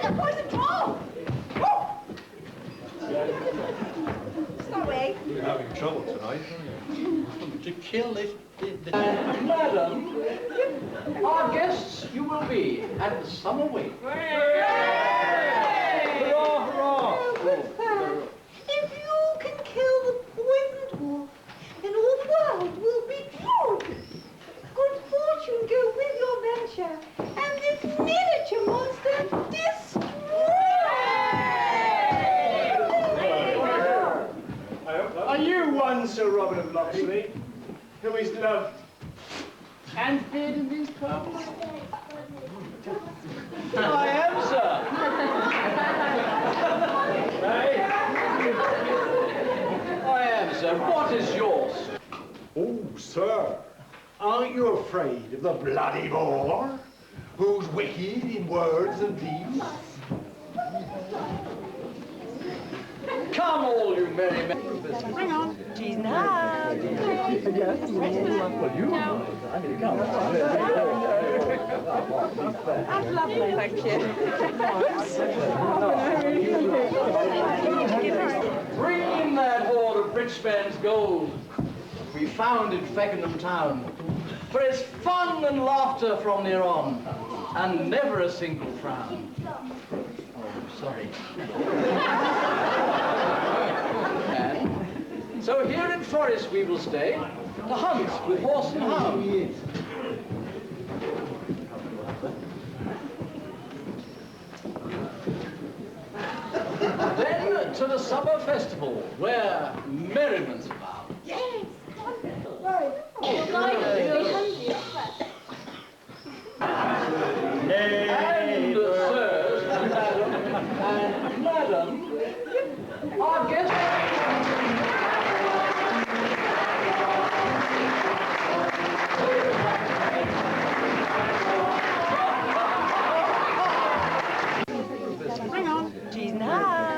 the poison draw. Sorry. You're having trouble tonight, To kill this... Madam, our guests you will be at the summer wake. Hurrah, hurrah! If you can kill the poison dwarf, then all the world will be cured. Good fortune go with your venture, and this miniature monster destroyed. Are you one, Sir Robin of Locksley, who is loved and feared in these parts? I am, sir. I am, sir. What is yours? Oh, sir, aren't you afraid of the bloody boar, who's wicked in words and deeds? Come, all you merry men. Hang on. She's not. That's lovely, thank you. Bring in that hoard of rich man's gold we found in Fecknham town. For it's fun and laughter from near on, and never a single frown. Oh, sorry. And so here in Forest we will stay, to hunt with horse and hound. Then to the summer festival, where merriments abound. Yes. And sirs, and madam, our guest. Hang on. She's not.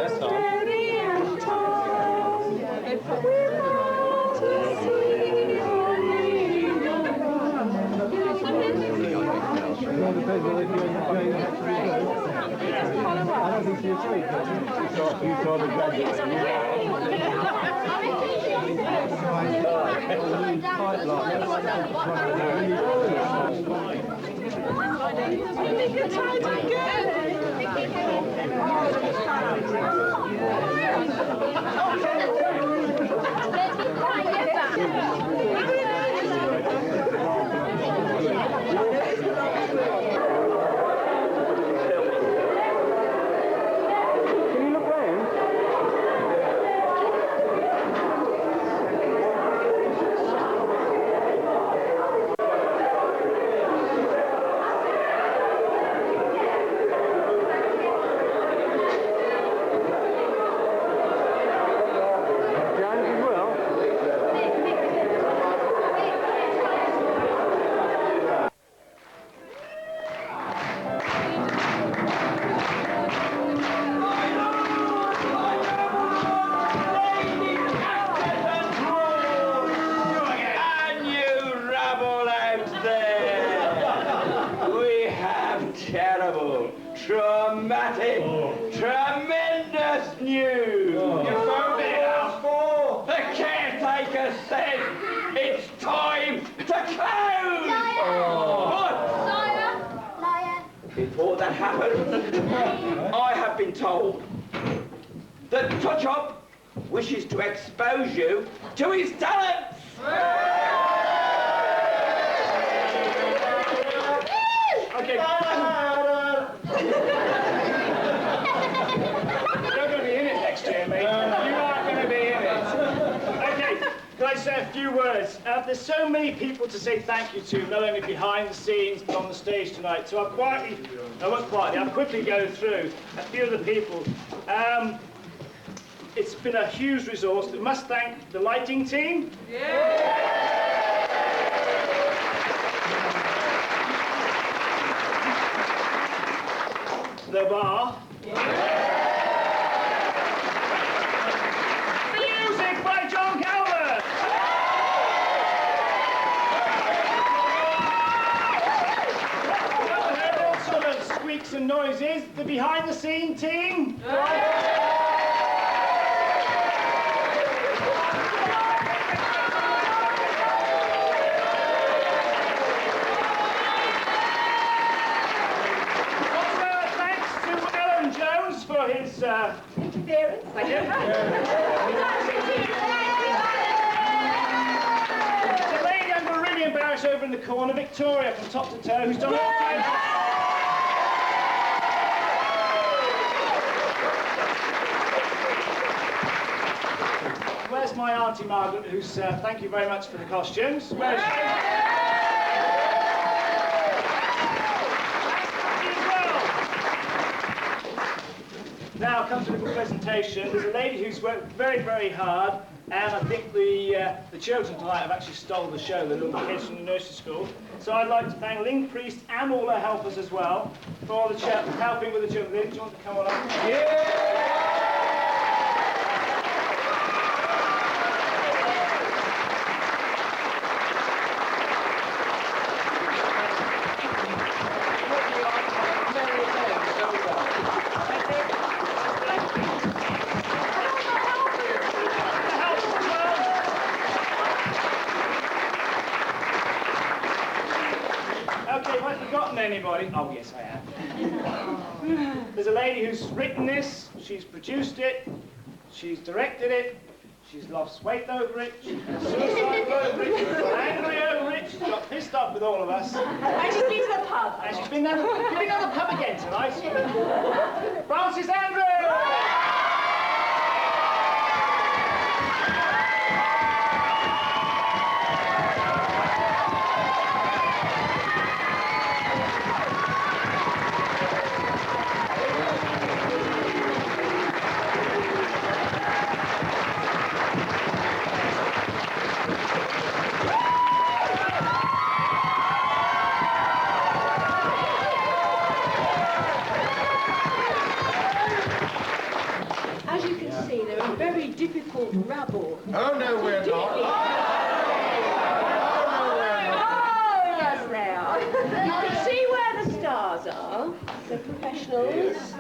That's all. And you rabble out there, we have terrible, traumatic, tremendous news. You phoned it out for? The caretaker says it's time to close. What? Liar. Before that happens, I have been told that Touch-Up wishes to expose you to his talents. Okay. You're going to be in it next year, mate. You are going to be in it. Okay, can I say a few words? There's so many people to say thank you to, not only behind the scenes, but on the stage tonight. So I'll quietly I won't quietly. I'll quickly go through a few of the people. It's been a huge resource. We must thank the lighting team. The bar. Music by John Calvert. I've heard all sort of squeaks and noises. The behind-the-scene team. For his interference. Thank you. The lady I'm really embarrassed over in the corner, Victoria, from top to toe, who's done all kinds of... Where's my Auntie Margaret, who's, thank you very much for the costumes. Where's she? Now comes a little presentation. There's a lady who's worked very, very hard, and I think the children tonight have actually stolen the show, the little kids from the nursery school. So I'd like to thank Ling Priest and all her helpers as well for all the helping with the children. Lynn, do you want to come on up? Yeah! Anybody? Oh, yes, I have. There's a lady who's written this, she's produced it, she's directed it, she's lost weight over it, she's been suicidal over it, she's been angry over it, she's got pissed off with all of us. And she's been to the pub. And she's been down the pub again tonight. Francis Andrews! Difficult rabble. Oh, no, we're not. Oh, yes, they are. You can see where the stars are, the professionals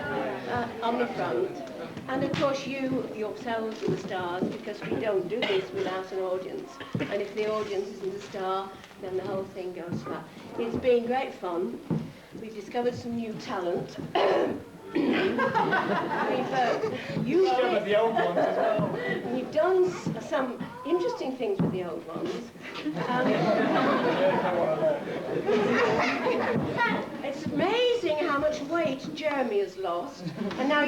on the front. And of course you yourselves are the stars, because we don't do this without an audience. And if the audience isn't a star, then the whole thing goes flat. It's been great fun. We've discovered some new talent. We've done some interesting things with the old ones. It's amazing how much weight Jeremy has lost, and now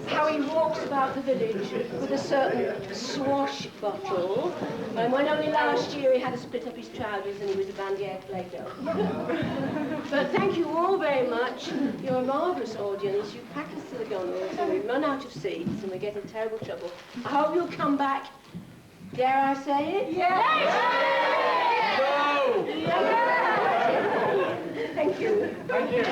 how he walks about the village with a certain swashbuckle. And when only last year he had to split up his trousers and he was a bandier Plato. But thank you all very much. You're a marvellous audience. You pack us to the gunnels and we run out of seats and we get in terrible trouble. I hope you'll come back. Dare I say it? Yes! No! Thank you. Thank you.